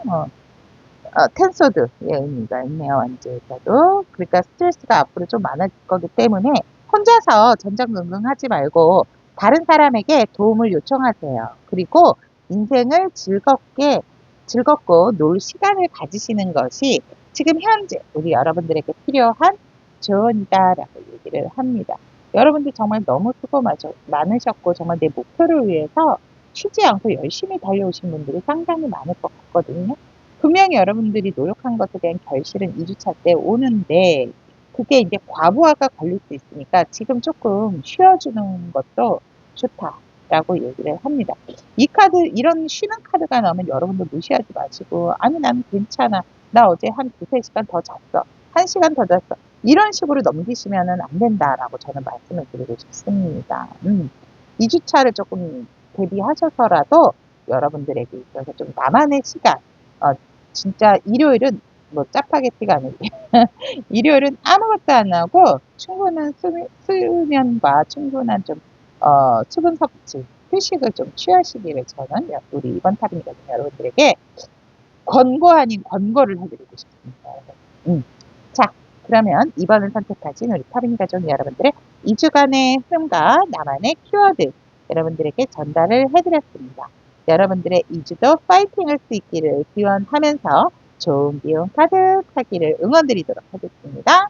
텐소드의 의미가 있네요. 완즈에서도. 그러니까 스트레스가 앞으로 좀 많아질 거기 때문에 혼자서 전전긍긍하지 말고 다른 사람에게 도움을 요청하세요. 그리고 인생을 즐겁고 놀 시간을 가지시는 것이 지금 현재 우리 여러분들에게 필요한 조언이다라고 얘기를 합니다. 여러분들 정말 너무 수고 많으셨고 정말 내 목표를 위해서 쉬지 않고 열심히 달려오신 분들이 상당히 많을 것 같거든요. 분명히 여러분들이 노력한 것에 대한 결실은 2주차 때 오는데 그게 이제 과부하가 걸릴 수 있으니까 지금 조금 쉬어주는 것도 좋다라고 얘기를 합니다. 이 카드, 이런 쉬는 카드가 나오면 여러분들 무시하지 마시고 아니 나는 괜찮아. 나 어제 한 두세 시간 더 잤어. 1시간 더 잤어. 이런 식으로 넘기시면 안 된다라고 저는 말씀을 드리고 싶습니다. 2주차를 조금 대비하셔서라도 여러분들에게 있어서 좀 나만의 시간, 진짜 일요일은 뭐 짜파게티가 아니고 일요일은 아무것도 안 하고 충분한 수면과 충분한 좀 수분 섭취, 휴식을 좀 취하시기를 저는 우리 이번 타비니까 여러분들에게 권고 아닌 권고를 해드리고 싶습니다. 자, 그러면 2번을 선택하신 우리 타빈 가족 여러분들의 2주간의 흐름과 나만의 키워드 여러분들에게 전달을 해드렸습니다. 여러분들의 2주도 파이팅 할 수 있기를 기원하면서 좋은 기운 가득하기를 응원드리도록 하겠습니다.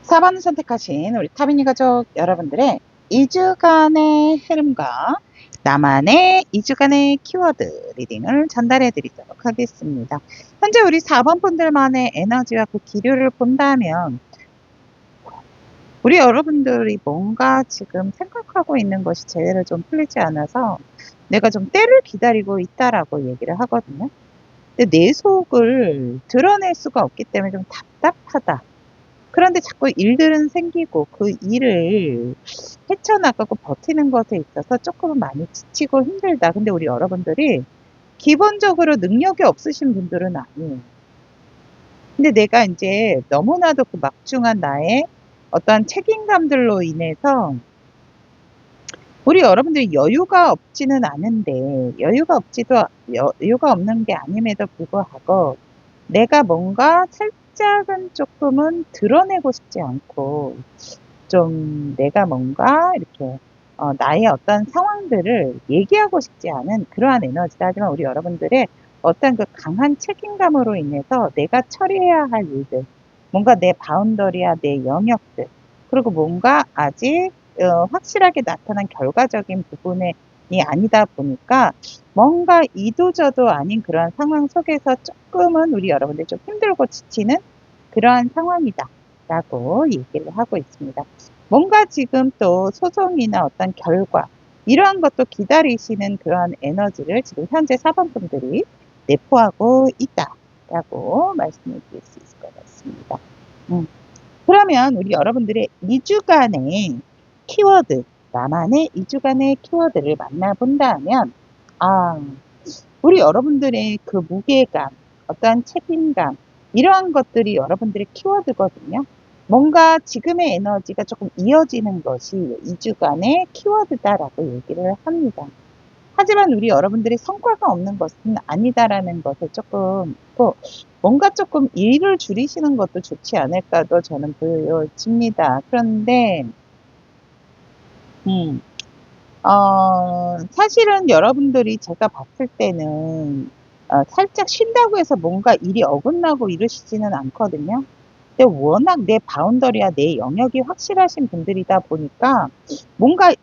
4번을 선택하신 우리 타빈이 가족 여러분들의 2주간의 흐름과 나만의 2주간의 키워드 리딩을 전달해 드리도록 하겠습니다. 현재 우리 4번 분들만의 에너지와 그 기류를 본다면 우리 여러분들이 뭔가 지금 생각하고 있는 것이 제대로 좀 풀리지 않아서 내가 좀 때를 기다리고 있다라고 얘기를 하거든요. 근데 내 속을 드러낼 수가 없기 때문에 좀 답답하다. 그런데 자꾸 일들은 생기고 그 일을 헤쳐나가고 버티는 것에 있어서 조금은 많이 지치고 힘들다. 근데 우리 여러분들이 기본적으로 능력이 없으신 분들은 아니에요. 근데 내가 이제 너무나도 그 막중한 나의 어떤 책임감들로 인해서 우리 여러분들이 여유가 없지는 않은데 여유가 없는 게 아님에도 불구하고 내가 뭔가 살짝은 조금은 드러내고 싶지 않고 좀 내가 뭔가 이렇게 나의 어떤 상황들을 얘기하고 싶지 않은 그러한 에너지다. 하지만 우리 여러분들의 어떤 그 강한 책임감으로 인해서 내가 처리해야 할 일들, 뭔가 내 바운더리야 내 영역들, 그리고 뭔가 아직 확실하게 나타난 결과적인 부분이 아니다 보니까 뭔가 이도저도 아닌 그러한 상황 속에서 조금은 우리 여러분들 좀 힘들고 지치는 그러한 상황이다 라고 얘기를 하고 있습니다. 뭔가 지금 또 소송이나 어떤 결과 이러한 것도 기다리시는 그러한 에너지를 지금 현재 4번 분들이 내포하고 있다라고 말씀을 드릴 수 있을 것 같습니다. 그러면 우리 여러분들의 2주간의 키워드, 나만의 2주간의 키워드를 만나본다면 우리 여러분들의 그 무게감, 어떠한 책임감 이러한 것들이 여러분들의 키워드거든요. 뭔가 지금의 에너지가 조금 이어지는 것이 2주간의 키워드다라고 얘기를 합니다. 하지만 우리 여러분들이 성과가 없는 것은 아니다라는 것을 조금 또 뭔가 조금 일을 줄이시는 것도 좋지 않을까도 저는 보여집니다. 그런데 사실은 여러분들이 제가 봤을 때는 살짝 쉰다고 해서 뭔가 일이 어긋나고 이러시지는 않거든요. 근데 워낙 내 바운더리야 내 영역이 확실하신 분들이다 보니까 뭔가를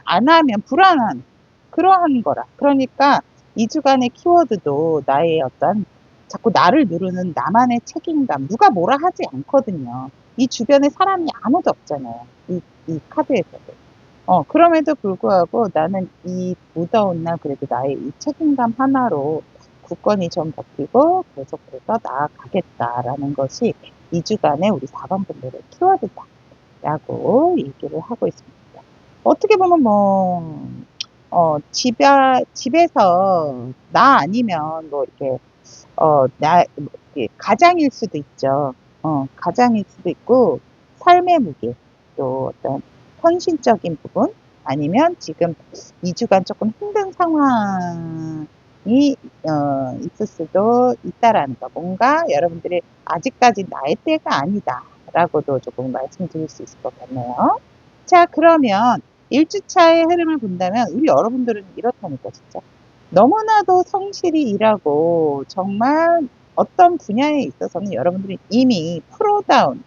안 하면 불안한 그러한 거라. 그러니까 2주간의 키워드도 나의 어떤 자꾸 나를 누르는 나만의 책임감, 누가 뭐라 하지 않거든요. 이 주변에 사람이 아무도 없잖아요. 이 카드에서도. 그럼에도 불구하고 나는 이 무더운 날 그래도 나의 이 책임감 하나로 굳건히 좀 버티고 계속해서 나아가겠다라는 것이 2주간의 우리 4번 분들의 키워드다라고 얘기를 하고 있습니다. 어떻게 보면 집에서 나 아니면 뭐 이렇게 가장일 수도 있죠. 가장일 수도 있고 삶의 무게 또 어떤 헌신적인 부분 아니면 지금 2주간 조금 힘든 상황이 있을 수도 있다라는 거. 뭔가 여러분들이 아직까지 나의 때가 아니다라고도 조금 말씀드릴 수 있을 것 같네요. 자, 그러면 1주차의 흐름을 본다면 우리 여러분들은 이렇다니까 진짜. 너무나도 성실히 일하고 정말 어떤 분야에 있어서는 여러분들이 이미 프로다운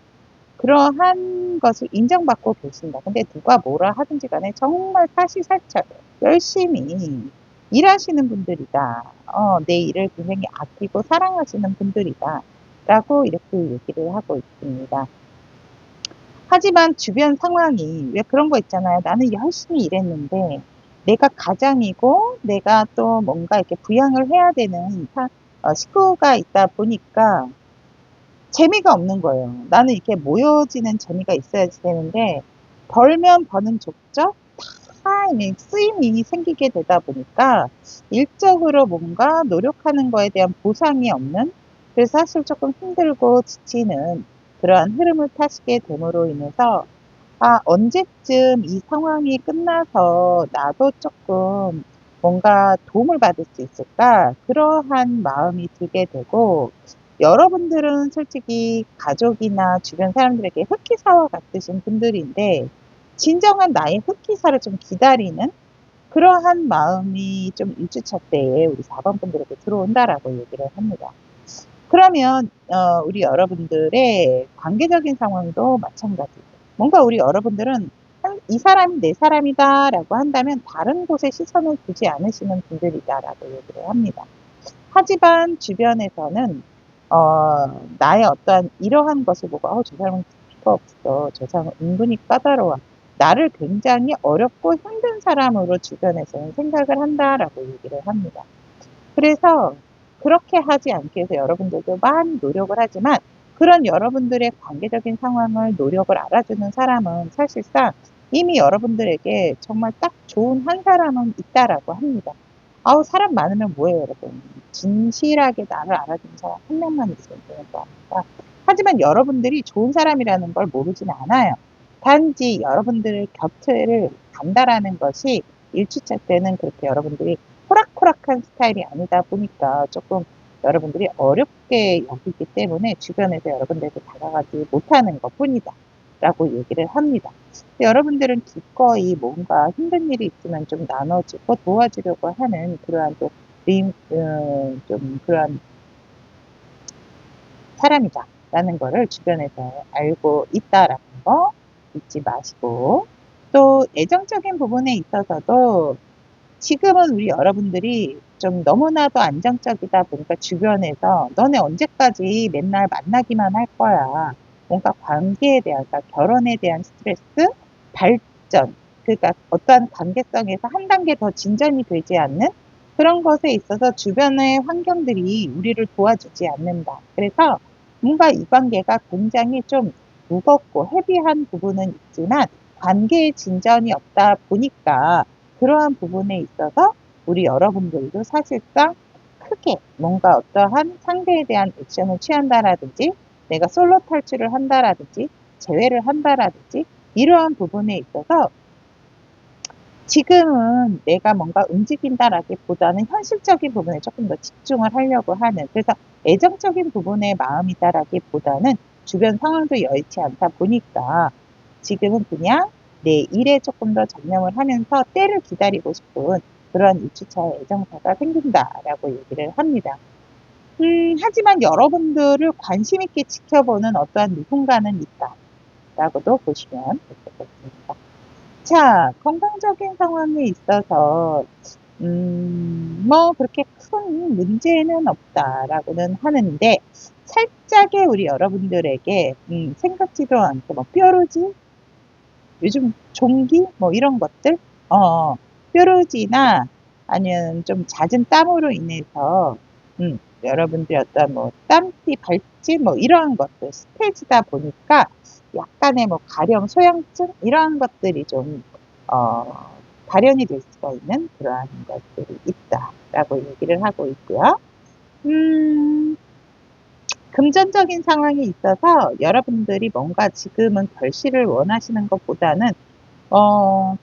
그러한 것을 인정받고 계신다. 근데 누가 뭐라 하든지 간에 정말 사시사철 열심히 일하시는 분들이다. 내 일을 굉장히 아끼고 사랑하시는 분들이다. 라고 이렇게 얘기를 하고 있습니다. 하지만 주변 상황이 왜 그런 거 있잖아요. 나는 열심히 일했는데 내가 가장이고 내가 또 뭔가 이렇게 부양을 해야 되는 식구가 있다 보니까 재미가 없는 거예요. 나는 이렇게 모여지는 재미가 있어야 되는데 벌면 버는 족적 다 쓰임이 생기게 되다 보니까 일적으로 뭔가 노력하는 거에 대한 보상이 없는 그래서 사실 조금 힘들고 지치는 그러한 흐름을 타시게 됨으로 인해서 언제쯤 이 상황이 끝나서 나도 조금 뭔가 도움을 받을 수 있을까? 그러한 마음이 들게 되고, 여러분들은 솔직히 가족이나 주변 사람들에게 흑기사와 같으신 분들인데, 진정한 나의 흑기사를 좀 기다리는 그러한 마음이 좀 1주차 때에 우리 4번 분들에게 들어온다라고 얘기를 합니다. 그러면 우리 여러분들의 관계적인 상황도 마찬가지예요. 뭔가 우리 여러분들은 이 사람이 내 사람이다라고 한다면 다른 곳에 시선을 두지 않으시는 분들이다라고 얘기를 합니다. 하지만 주변에서는 나의 어떠한 이러한 것을 보고 저 사람은 깊이가 없어. 저 사람은 은근히 까다로워. 나를 굉장히 어렵고 힘든 사람으로 주변에서는 생각을 한다라고 얘기를 합니다. 그래서 그렇게 하지 않기 위해서 여러분들도 많이 노력을 하지만 그런 여러분들의 관계적인 상황을 노력을 알아주는 사람은 사실상 이미 여러분들에게 정말 딱 좋은 한 사람은 있다라고 합니다. 사람 많으면 뭐예요, 여러분? 진실하게 나를 알아주는 사람 한 명만 있으면 되는 거 아닙니까? 하지만 여러분들이 좋은 사람이라는 걸 모르진 않아요. 단지 여러분들의 곁을 간다라는 것이 1주차 때는 그렇게 여러분들이 호락호락한 스타일이 아니다 보니까 조금 여러분들이 어렵게 여기기 때문에 주변에서 여러분들에게 다가가지 못하는 것 뿐이다 라고 얘기를 합니다. 여러분들은 기꺼이 뭔가 힘든 일이 있으면 좀 나눠주고 도와주려고 하는 그러한 또 좀 그러한 사람이다 라는 거를 주변에서 알고 있다라는 거 잊지 마시고, 또 애정적인 부분에 있어서도 지금은 우리 여러분들이 좀 너무나도 안정적이다 보니까 주변에서 너네 언제까지 맨날 만나기만 할 거야. 뭔가 관계에 대한, 그러니까 결혼에 대한 스트레스, 발전, 그러니까 어떠한 관계성에서 한 단계 더 진전이 되지 않는 그런 것에 있어서 주변의 환경들이 우리를 도와주지 않는다. 그래서 뭔가 이 관계가 굉장히 좀 무겁고 헤비한 부분은 있지만 관계의 진전이 없다 보니까 그러한 부분에 있어서 우리 여러분들도 사실상 크게 뭔가 어떠한 상대에 대한 액션을 취한다라든지 내가 솔로 탈출을 한다라든지 재회를 한다라든지 이러한 부분에 있어서 지금은 내가 뭔가 움직인다라기보다는 현실적인 부분에 조금 더 집중을 하려고 하는, 그래서 애정적인 부분에 마음이다라기보다는 주변 상황도 여의치 않다 보니까 지금은 그냥 내 일에 조금 더 전념을 하면서 때를 기다리고 싶은 그런 2주차의 애정사가 생긴다라고 얘기를 합니다. 하지만 여러분들을 관심 있게 지켜보는 어떠한 누군가는 있다라고도 보시면 될 것 같습니다. 자, 건강적인 상황에 있어서 뭐 그렇게 큰 문제는 없다라고는 하는데 살짝의 우리 여러분들에게 생각지도 않게 뭐 뾰루지, 요즘 종기 뭐 이런 것들, 뾰루지나 아니면 좀 잦은 땀으로 인해서 여러분들이 어떤 뭐 땀띠, 발진 뭐 이러한 것들 스트레스다 보니까 약간의 뭐 가령 소양증 이러한 것들이 좀 발현이 될 수가 있는 그러한 것들이 있다라고 얘기를 하고 있고요. 금전적인 상황이 있어서 여러분들이 뭔가 지금은 결실을 원하시는 것보다는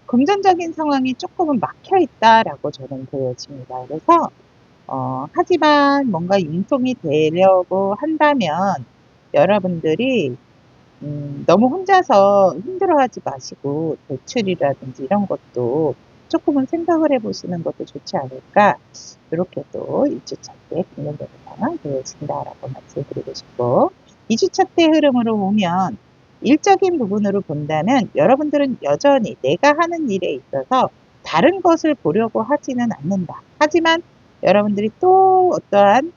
금전적인 상황이 조금은 막혀 있다라고 저는 보여집니다. 그래서 하지만 뭔가 융통이 되려고 한다면 여러분들이 너무 혼자서 힘들어하지 마시고 대출이라든지 이런 것도 조금은 생각을 해보시는 것도 좋지 않을까, 이렇게 또 1주차 때 긍정적인 상황 보여진다라고 말씀드리고 싶고, 2주차 때 흐름으로 보면 일적인 부분으로 본다면 여러분들은 여전히 내가 하는 일에 있어서 다른 것을 보려고 하지는 않는다. 하지만 여러분들이 또 어떠한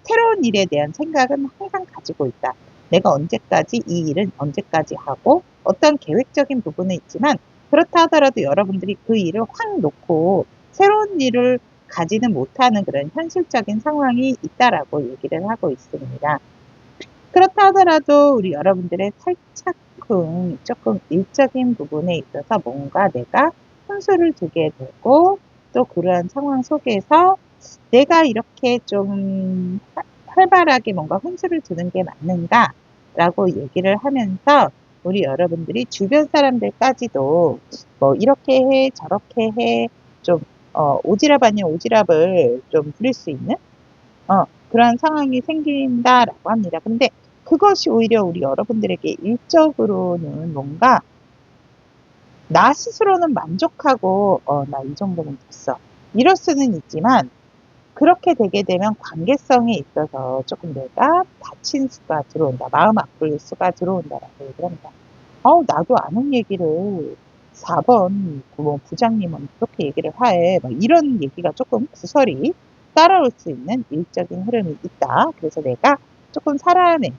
새로운 일에 대한 생각은 항상 가지고 있다. 내가 언제까지 이 일은 언제까지 하고 어떤 계획적인 부분은 있지만 그렇다 하더라도 여러분들이 그 일을 확 놓고 새로운 일을 가지는 못하는 그런 현실적인 상황이 있다라고 얘기를 하고 있습니다. 그렇다 하더라도 우리 여러분들의 살짝쿵 조금 일적인 부분에 있어서 뭔가 내가 혼수를 두게 되고 또 그러한 상황 속에서 내가 이렇게 좀 활발하게 뭔가 혼수를 두는 게 맞는가 라고 얘기를 하면서 우리 여러분들이 주변 사람들까지도 뭐 이렇게 해 저렇게 해 좀 오지랖 아닌 오지랖을 좀 부릴 수 있는 그런 상황이 생긴다라고 합니다. 근데 그것이 오히려 우리 여러분들에게 일적으로는 뭔가 나 스스로는 만족하고 나 이 정도면 됐어. 이럴 수는 있지만 그렇게 되게 되면 관계성에 있어서 조금 내가 다친 수가 들어온다. 마음 아플 수가 들어온다라고 얘기를 합니다. 나도 아는 얘기를 4번 뭐 부장님은 그렇게 얘기를 해. 막 이런 얘기가 조금 구설이 따라올 수 있는 일적인 흐름이 있다. 그래서 내가 조금 사람의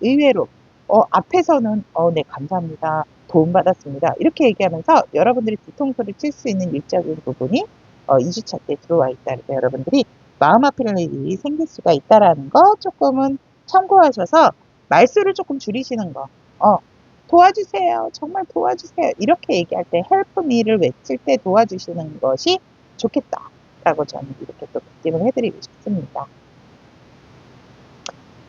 의외로 앞에서는 네 감사합니다. 도움받았습니다. 이렇게 얘기하면서 여러분들이 뒤통수를 칠 수 있는 일적인 부분이 2주차 때 들어와 있다. 그래서 여러분들이 마음 아픈 일이 생길 수가 있다라는 거 조금은 참고하셔서 말수를 조금 줄이시는 거. 도와주세요. 정말 도와주세요. 이렇게 얘기할 때 help me를 외칠 때 도와주시는 것이 좋겠다라고 저는 이렇게 또 느낌을 해드리고 싶습니다.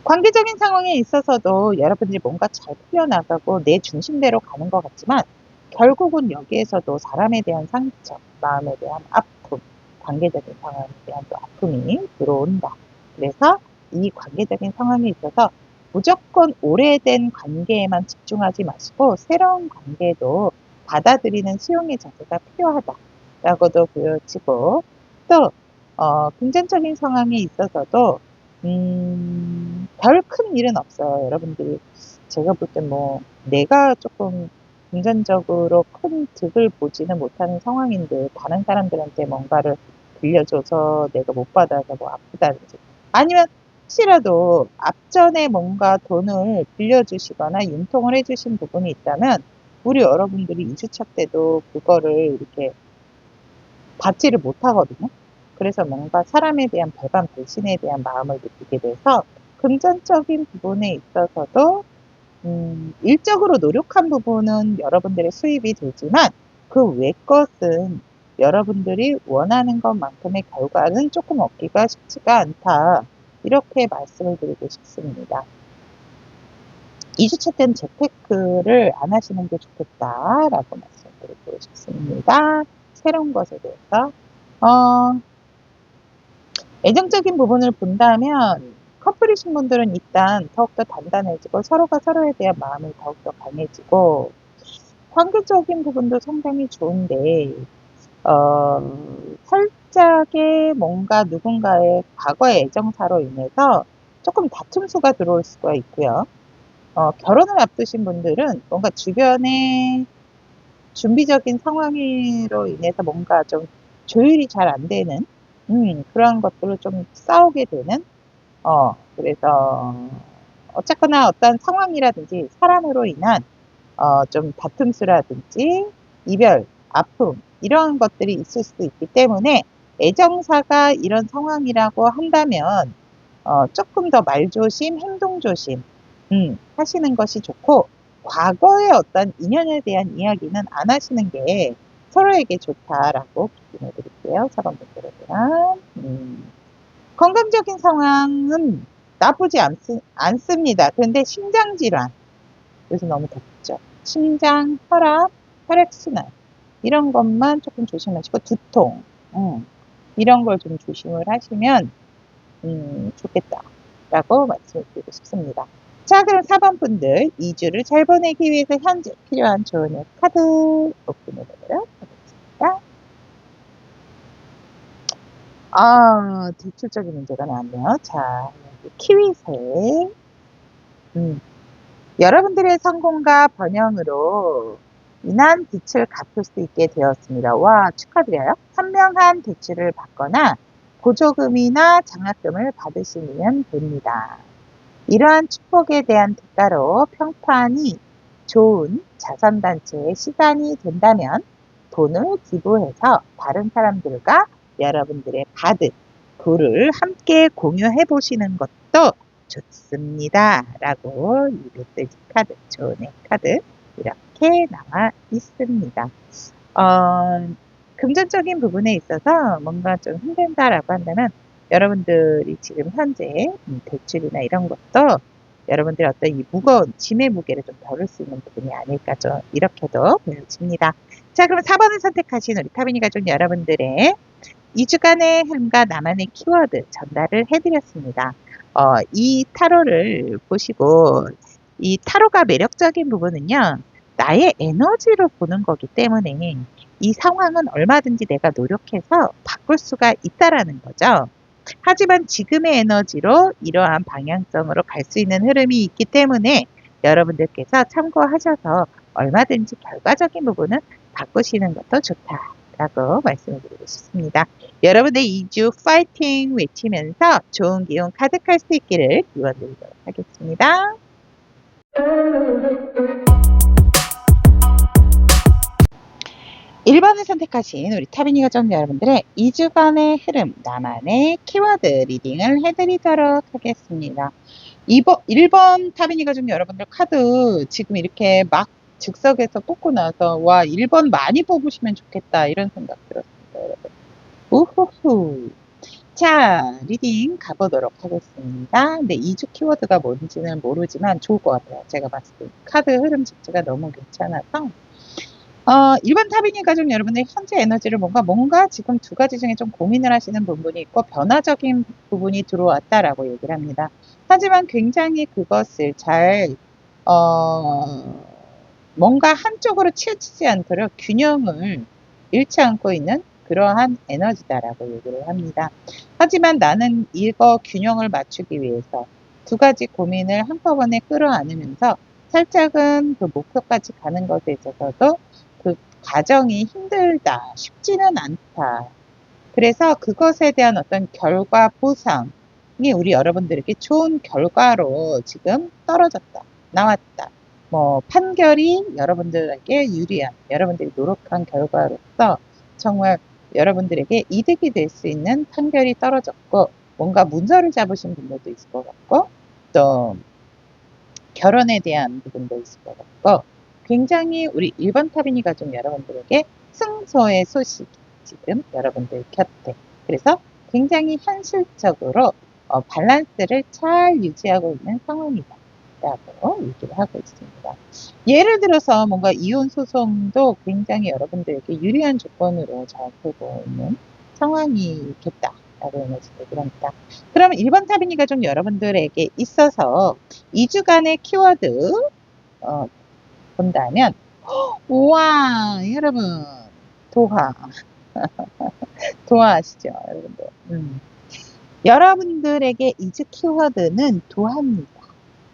관계적인 상황에 있어서도 여러분들이 뭔가 잘 풀려나가고 내 중심대로 가는 것 같지만 결국은 여기에서도 사람에 대한 상처, 마음에 대한 아픔, 관계적인 상황에 대한 또 아픔이 들어온다. 그래서 이 관계적인 상황에 있어서 무조건 오래된 관계에만 집중하지 마시고 새로운 관계도 받아들이는 수용의 자세가 필요하다라고도 보여지고 또 금전적인 상황에 있어서도 별 큰 일은 없어요. 여러분들이 제가 볼 때 뭐 내가 조금 금전적으로 큰 득을 보지는 못하는 상황인데 다른 사람들한테 뭔가를 빌려줘서 내가 못 받아서 뭐 아프다든지 아니면 혹시라도 앞전에 뭔가 돈을 빌려주시거나 융통을 해주신 부분이 있다면 우리 여러분들이 2주차 때도 그거를 이렇게 받지를 못하거든요. 그래서 뭔가 사람에 대한 배반, 배신에 대한 마음을 느끼게 돼서 금전적인 부분에 있어서도 일적으로 노력한 부분은 여러분들의 수입이 되지만 그 외 것은 여러분들이 원하는 것만큼의 결과는 조금 얻기가 쉽지가 않다. 이렇게 말씀을 드리고 싶습니다. 2주차 때는 재테크를 안 하시는 게 좋겠다라고 말씀드리고 싶습니다. 새로운 것에 대해서. 애정적인 부분을 본다면 커플이신 분들은 일단 더욱더 단단해지고 서로가 서로에 대한 마음이 더욱더 강해지고 관계적인 부분도 상당히 좋은데 살짝의 뭔가 누군가의 과거의 애정사로 인해서 조금 다툼수가 들어올 수가 있고요. 결혼을 앞두신 분들은 뭔가 주변에 준비적인 상황으로 인해서 뭔가 좀 조율이 잘 안 되는 그런 것들을 좀 싸우게 되는 그래서 어쨌거나 어떤 상황이라든지 사람으로 인한 좀 다툼수라든지 이별, 아픔 이런 것들이 있을 수도 있기 때문에 애정사가 이런 상황이라고 한다면 조금 더 말조심, 행동조심 하시는 것이 좋고 과거의 어떤 인연에 대한 이야기는 안 하시는 게 서로에게 좋다라고 기준해 드릴게요. 사람분들에 대한 건강적인 상황은 나쁘지 않습니다. 그런데 심장질환 요즘 너무 덥죠. 심장, 혈압, 혈액순환 이런 것만 조금 조심하시고 두통 이런 걸 좀 조심을 하시면 좋겠다라고 말씀을 드리고 싶습니다. 자, 그럼 4번 분들 2주를 잘 보내기 위해서 현재 필요한 조언의 카드 오픈해 보도록 하겠습니다. 대출적인 문제가 나왔네요. 자, 키위색. 여러분들의 성공과 번영으로 인한 빚을 갚을 수 있게 되었습니다. 와, 축하드려요. 현명한 대출을 받거나 보조금이나 장학금을 받으시면 됩니다. 이러한 축복에 대한 대가로 평판이 좋은 자선단체의 시간이 된다면 돈을 기부해서 다른 사람들과 여러분들의 받은 부를 함께 공유해 보시는 것도 좋습니다. 라고 이 메시지 카드, 조언의 카드 이렇게 나와 있습니다. 금전적인 부분에 있어서 뭔가 좀 힘든다라고 한다면 여러분들이 지금 현재 대출이나 이런 것도 여러분들의 어떤 이 무거운 짐의 무게를 좀 덜을 수 있는 부분이 아닐까 좀 이렇게도 보여집니다. 자, 그럼 4번을 선택하신 우리 타비니 가족 여러분들의 2주간의 흐름과 나만의 키워드 전달을 해드렸습니다. 이 타로를 보시고 이 타로가 매력적인 부분은요. 나의 에너지로 보는 거기 때문에 이 상황은 얼마든지 내가 노력해서 바꿀 수가 있다라는 거죠. 하지만 지금의 에너지로 이러한 방향성으로 갈 수 있는 흐름이 있기 때문에 여러분들께서 참고하셔서 얼마든지 결과적인 부분은 바꾸시는 것도 좋다라고 말씀을 드리고 싶습니다. 여러분들 2주 파이팅 외치면서 좋은 기운 가득할 수 있기를 기원드리도록 하겠습니다. 1번을 선택하신 우리 타비니 가족 여러분들의 2주간의 흐름, 나만의 키워드 리딩을 해드리도록 하겠습니다. 1번 타비니 가족 여러분들 카드 지금 이렇게 막 즉석에서 뽑고 나서 와 1번 많이 뽑으시면 좋겠다 이런 생각 들었습니다. 여러분. 우후후. 자, 리딩 가보도록 하겠습니다. 근데 2주 키워드가 뭔지는 모르지만 좋을 것 같아요. 제가 봤을 때 카드 흐름 자체가 너무 괜찮아서 1번 타비니 가족 여러분의 현재 에너지를 뭔가 지금 두 가지 중에 좀 고민을 하시는 부분이 있고 변화적인 부분이 들어왔다라고 얘기를 합니다. 하지만 굉장히 그것을 잘 뭔가 한쪽으로 치우치지 않도록 균형을 잃지 않고 있는 그러한 에너지다라고 얘기를 합니다. 하지만 나는 이거 균형을 맞추기 위해서 두 가지 고민을 한꺼번에 끌어안으면서 살짝은 그 목표까지 가는 것에 있어서도 그 과정이 힘들다, 쉽지는 않다. 그래서 그것에 대한 어떤 결과 보상이 우리 여러분들에게 좋은 결과로 지금 떨어졌다, 나왔다. 뭐 판결이 여러분들에게 유리한, 여러분들이 노력한 결과로서 정말 여러분들에게 이득이 될 수 있는 판결이 떨어졌고 뭔가 문서를 잡으신 분들도 있을 것 같고 또 결혼에 대한 부분도 있을 것 같고 굉장히 우리 1번 타비니 가족 여러분들에게 승소의 소식이 지금 여러분들 곁에 그래서 굉장히 현실적으로 밸런스를 잘 유지하고 있는 상황이다 라고 얘기를 하고 있습니다. 예를 들어서 뭔가 이혼 소송도 굉장히 여러분들에게 유리한 조건으로 잘 되고 있는 상황이겠다 라고 얘기를 합니다. 그럼 1번 타비니 가족 여러분들에게 있어서 2주간의 키워드 본다면 우와 여러분 도화 도화 아시죠 여러분들 여러분들에게 2주 키워드는 도화입니다.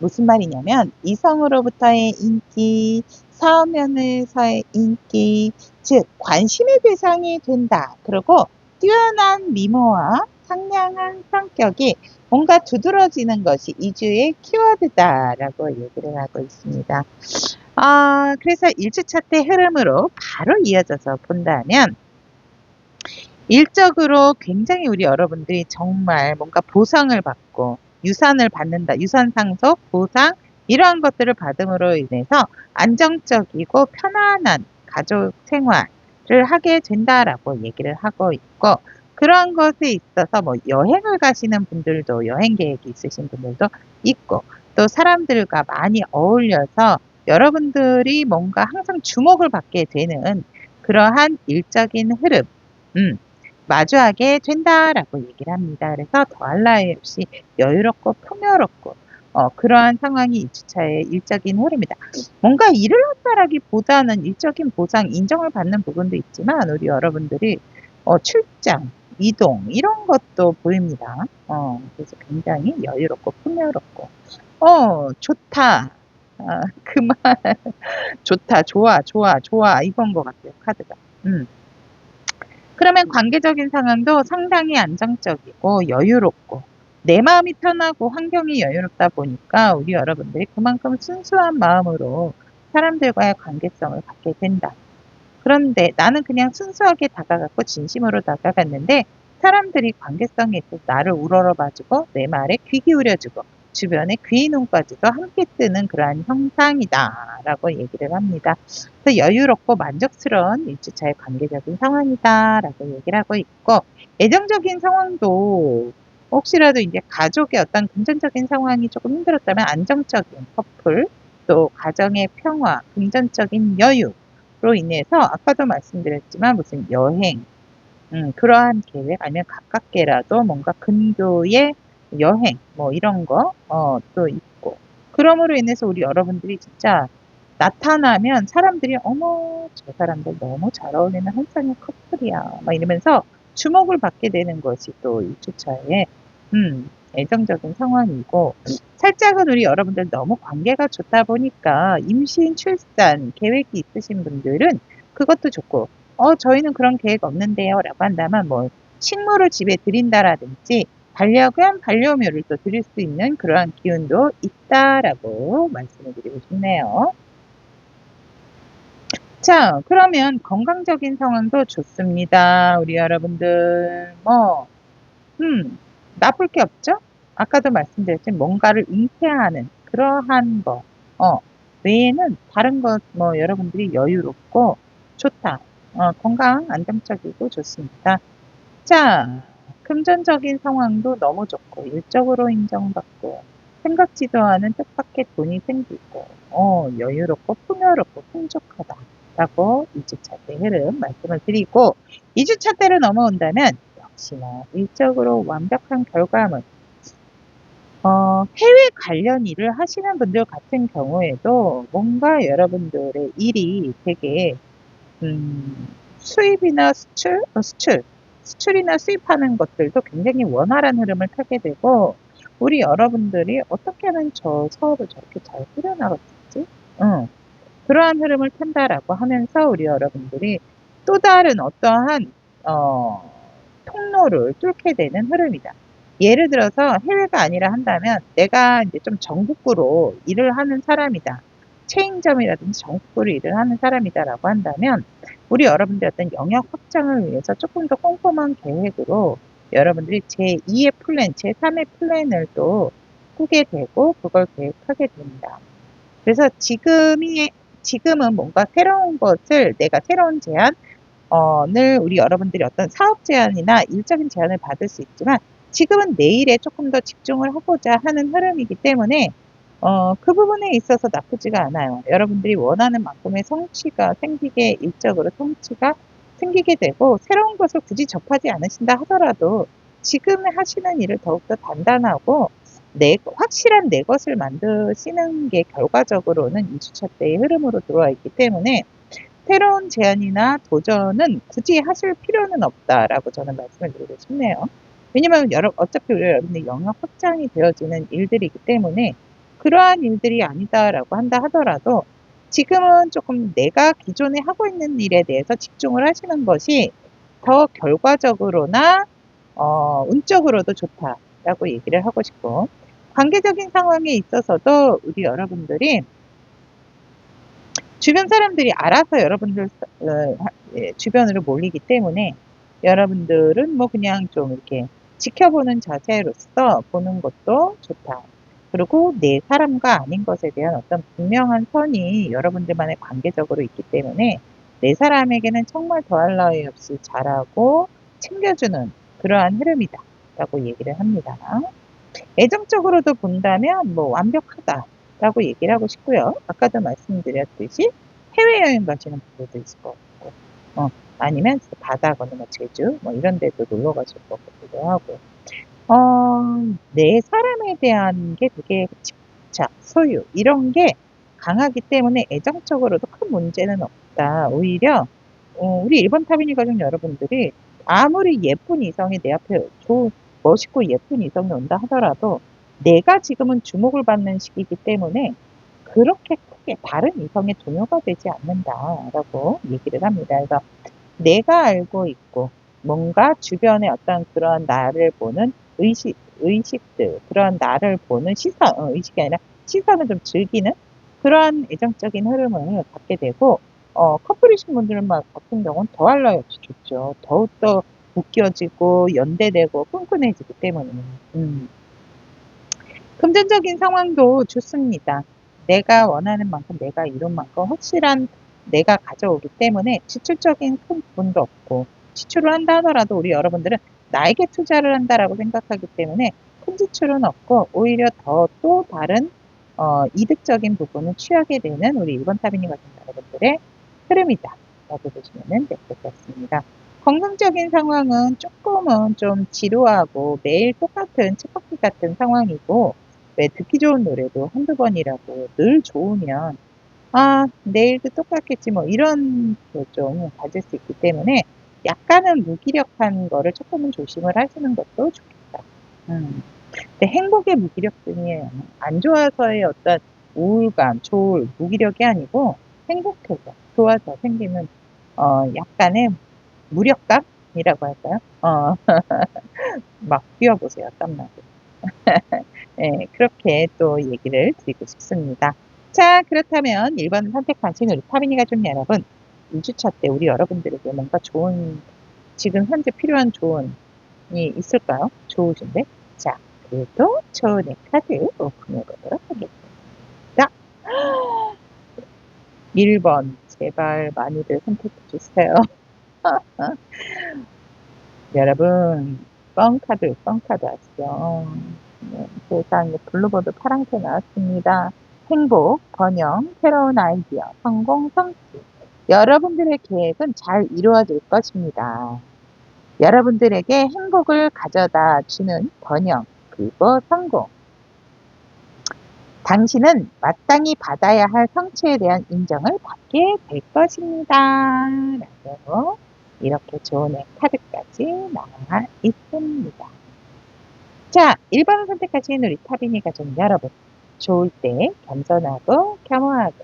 무슨 말이냐면 이성으로부터의 인기, 사업면에서의 인기, 즉 관심의 대상이 된다. 그리고 뛰어난 미모와 상냥한 성격이 뭔가 두드러지는 것이 2주의 키워드다라고 얘기를 하고 있습니다. 그래서 1주차 때 흐름으로 바로 이어져서 본다면 일적으로 굉장히 우리 여러분들이 정말 뭔가 보상을 받고 유산을 받는다. 유산 상속, 보상 이러한 것들을 받음으로 인해서 안정적이고 편안한 가족 생활을 하게 된다라고 얘기를 하고 있고 그런 것에 있어서 뭐 여행을 가시는 분들도 여행 계획이 있으신 분들도 있고 또 사람들과 많이 어울려서 여러분들이 뭔가 항상 주목을 받게 되는 그러한 일적인 흐름 마주하게 된다라고 얘기를 합니다. 그래서 더할 나위 없이 여유롭고 풍요롭고 그러한 상황이 2주차의 일적인 흐름이다. 뭔가 일을 한다라기보다는 일적인 보상, 인정을 받는 부분도 있지만 우리 여러분들이 출장, 이동 이런 것도 보입니다. 그래서 굉장히 여유롭고 풍요롭고 좋다. 그 말 좋다, 좋아 이건 것 같아요. 카드가. 그러면 관계적인 상황도 상당히 안정적이고 여유롭고 내 마음이 편하고 환경이 여유롭다 보니까 우리 여러분들이 그만큼 순수한 마음으로 사람들과의 관계성을 갖게 된다. 그런데 나는 그냥 순수하게 다가갔고 진심으로 다가갔는데 사람들이 관계성에 있어서 나를 우러러봐주고 내 말에 귀 기울여주고 주변에 귀 눈까지도 함께 뜨는 그러한 형상이다 라고 얘기를 합니다. 그래서 여유롭고 만족스러운 1주차의 관계적인 상황이다 라고 얘기를 하고 있고 애정적인 상황도 혹시라도 이제 가족의 어떤 금전적인 상황이 조금 힘들었다면 안정적인 커플 또 가정의 평화, 금전적인 여유 인해서 아까도 말씀드렸지만 무슨 여행, 그러한 계획 아니면 가깝게라도 뭔가 근교의 여행 뭐 이런 거 또 있고 그럼으로 인해서 우리 여러분들이 진짜 나타나면 사람들이 어머 저 사람들 너무 잘 어울리는 한쌍의 커플이야 막 이러면서 주목을 받게 되는 것이 또 2주차의 애정적인 상황이고 살짝은 우리 여러분들 너무 관계가 좋다 보니까 임신, 출산 계획이 있으신 분들은 그것도 좋고 저희는 그런 계획 없는데요 라고 한다면 뭐 식물을 집에 드린다라든지 반려견, 반려묘를 또 드릴 수 있는 그러한 기운도 있다라고 말씀을 드리고 싶네요. 자, 그러면 건강적인 상황도 좋습니다. 우리 여러분들, 나쁠 게 없죠? 아까도 말씀드렸지만 뭔가를 잉태하는 그러한 거, 외에는 다른 것, 여러분들이 여유롭고 좋다. 건강 안정적이고 좋습니다. 자, 금전적인 상황도 너무 좋고, 일적으로 인정받고, 생각지도 않은 뜻밖의 돈이 생기고, 여유롭고, 풍요롭고, 풍족하다. 라고 2주차 때 흐름 말씀을 드리고, 2주차 때로 넘어온다면, 역시나 일적으로 완벽한 결과물, 해외 관련 일을 하시는 분들 같은 경우에도 뭔가 여러분들의 일이 되게 수입이나 수출이나 수입하는 것들도 굉장히 원활한 흐름을 타게 되고, 우리 여러분들이 어떻게 하면 저 사업을 저렇게 잘 꾸려나갔지? 그러한 흐름을 탄다라고 하면서 우리 여러분들이 또 다른 어떠한, 통로를 뚫게 되는 흐름이다. 예를 들어서 해외가 아니라 한다면 내가 이제 좀 전국구로 일을 하는 사람이다. 체인점이라든지 전국구로 일을 하는 사람이다라고 한다면 우리 여러분들 어떤 영역 확장을 위해서 조금 더 꼼꼼한 계획으로 여러분들이 제2의 플랜, 제3의 플랜을 또 꾸게 되고 그걸 계획하게 됩니다. 그래서 지금은 뭔가 새로운 것을 내가 새로운 제안을 우리 여러분들이 어떤 사업 제안이나 일적인 제안을 받을 수 있지만 지금은 내일에 조금 더 집중을 하고자 하는 흐름이기 때문에 그 부분에 있어서 나쁘지가 않아요. 여러분들이 원하는 만큼의 성취가 생기게 일적으로 성취가 생기게 되고 새로운 것을 굳이 접하지 않으신다 하더라도 지금 하시는 일을 더욱더 단단하고 확실한 내 것을 만드시는 게 결과적으로는 2주차 때의 흐름으로 들어와 있기 때문에 새로운 제안이나 도전은 굳이 하실 필요는 없다라고 저는 말씀을 드리고 싶네요. 왜냐면 어차피 우리 여러분들 영역 확장이 되어지는 일들이기 때문에 그러한 일들이 아니다라고 한다 하더라도 지금은 조금 내가 기존에 하고 있는 일에 대해서 집중을 하시는 것이 더 결과적으로나 운적으로도 좋다라고 얘기를 하고 싶고 관계적인 상황에 있어서도 우리 여러분들이 주변 사람들이 알아서 여러분들 주변으로 몰리기 때문에 여러분들은 뭐 그냥 좀 이렇게 지켜보는 자세로서 보는 것도 좋다. 그리고 내 사람과 아닌 것에 대한 어떤 분명한 선이 여러분들만의 관계적으로 있기 때문에 내 사람에게는 정말 더할 나위 없이 잘하고 챙겨주는 그러한 흐름이다. 라고 얘기를 합니다. 애정적으로도 본다면 뭐 완벽하다라고 얘기를 하고 싶고요. 아까도 말씀드렸듯이 해외여행 가시는 분들도 있을 것 같고, 아니면 바다거나 뭐 제주 뭐 이런 데도 놀러 가실 것 같기도 하고, 내 사람에 대한 게 되게 집착, 소유 이런 게 강하기 때문에 애정적으로도 큰 문제는 없다. 오히려 우리 1번 타비니 가족 여러분들이 아무리 예쁜 이성이 내 앞에 멋있고 예쁜 이성이 온다 하더라도 내가 지금은 주목을 받는 시기이기 때문에 그렇게 크게 다른 이성의 동요가 되지 않는다라고 얘기를 합니다. 그래서 내가 알고 있고 뭔가 주변의 어떤 그런 나를 보는 의식들, 그런 나를 보는 의식이 아니라 시선을 좀 즐기는 그러한 애정적인 흐름을 갖게 되고, 커플이신 분들은 같은 경우는 더할 나위 없이 좋죠. 더욱더 묶여지고 연대되고 끈끈해지기 때문에. 금전적인 상황도 좋습니다. 내가 원하는 만큼 내가 이룬 만큼 확실한 내가 가져오기 때문에 지출적인 큰 부분도 없고 지출을 한다 하더라도 우리 여러분들은 나에게 투자를 한다라고 생각하기 때문에 큰 지출은 없고 오히려 더 또 다른 이득적인 부분을 취하게 되는 우리 1번 타비님 같은 여러분들의 흐름이다 라고 보시면 될 것 같습니다. 건강적인 상황은 조금은 좀 지루하고 매일 똑같은 쳇바퀴 같은 상황이고, 왜 듣기 좋은 노래도 한두 번이라고 늘 좋으면 내일도 똑같겠지 뭐 이런 게 좀 가질 수 있기 때문에 약간은 무기력한 거를 조금은 조심을 하시는 것도 좋겠다. 근데 행복의 무기력증이에요. 안 좋아서의 어떤 우울감, 조울, 무기력이 아니고 행복해서, 좋아서 생기는 약간의 무력감이라고 할까요? 막 뛰어보세요, 땀나게. 네, 그렇게 또 얘기를 드리고 싶습니다. 자, 그렇다면 1번을 선택하신 우리 타비니 가족 여러분, 2주차 때 우리 여러분들에게 뭔가 좋은, 지금 현재 필요한 조언이 있을까요? 좋으신데? 자, 그래도 조언의 카드 오픈해 보도록 하겠습니다. 1번, 제발 많이들 선택해 주세요. 여러분, 뻥카드 아시죠? 네, 세상에 블루보드 파랑새 나왔습니다. 행복, 번영, 새로운 아이디어, 성공, 성취. 여러분들의 계획은 잘 이루어질 것입니다. 여러분들에게 행복을 가져다 주는 번영, 그리고 성공. 당신은 마땅히 받아야 할 성취에 대한 인정을 받게 될 것입니다. 라고 이렇게 조언의 카드까지 나와 있습니다. 자, 1번을 선택하신 우리 타비니 가족 여러분. 좋을 때 겸손하고 겸허하고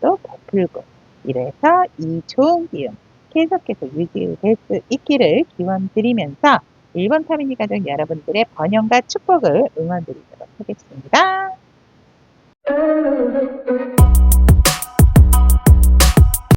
또 베풀고 이래서 이 좋은 기운 계속해서 유지될 수 있기를 기원드리면서 1번 타비니 가족 여러분들의 번영과 축복을 응원드리도록 하겠습니다.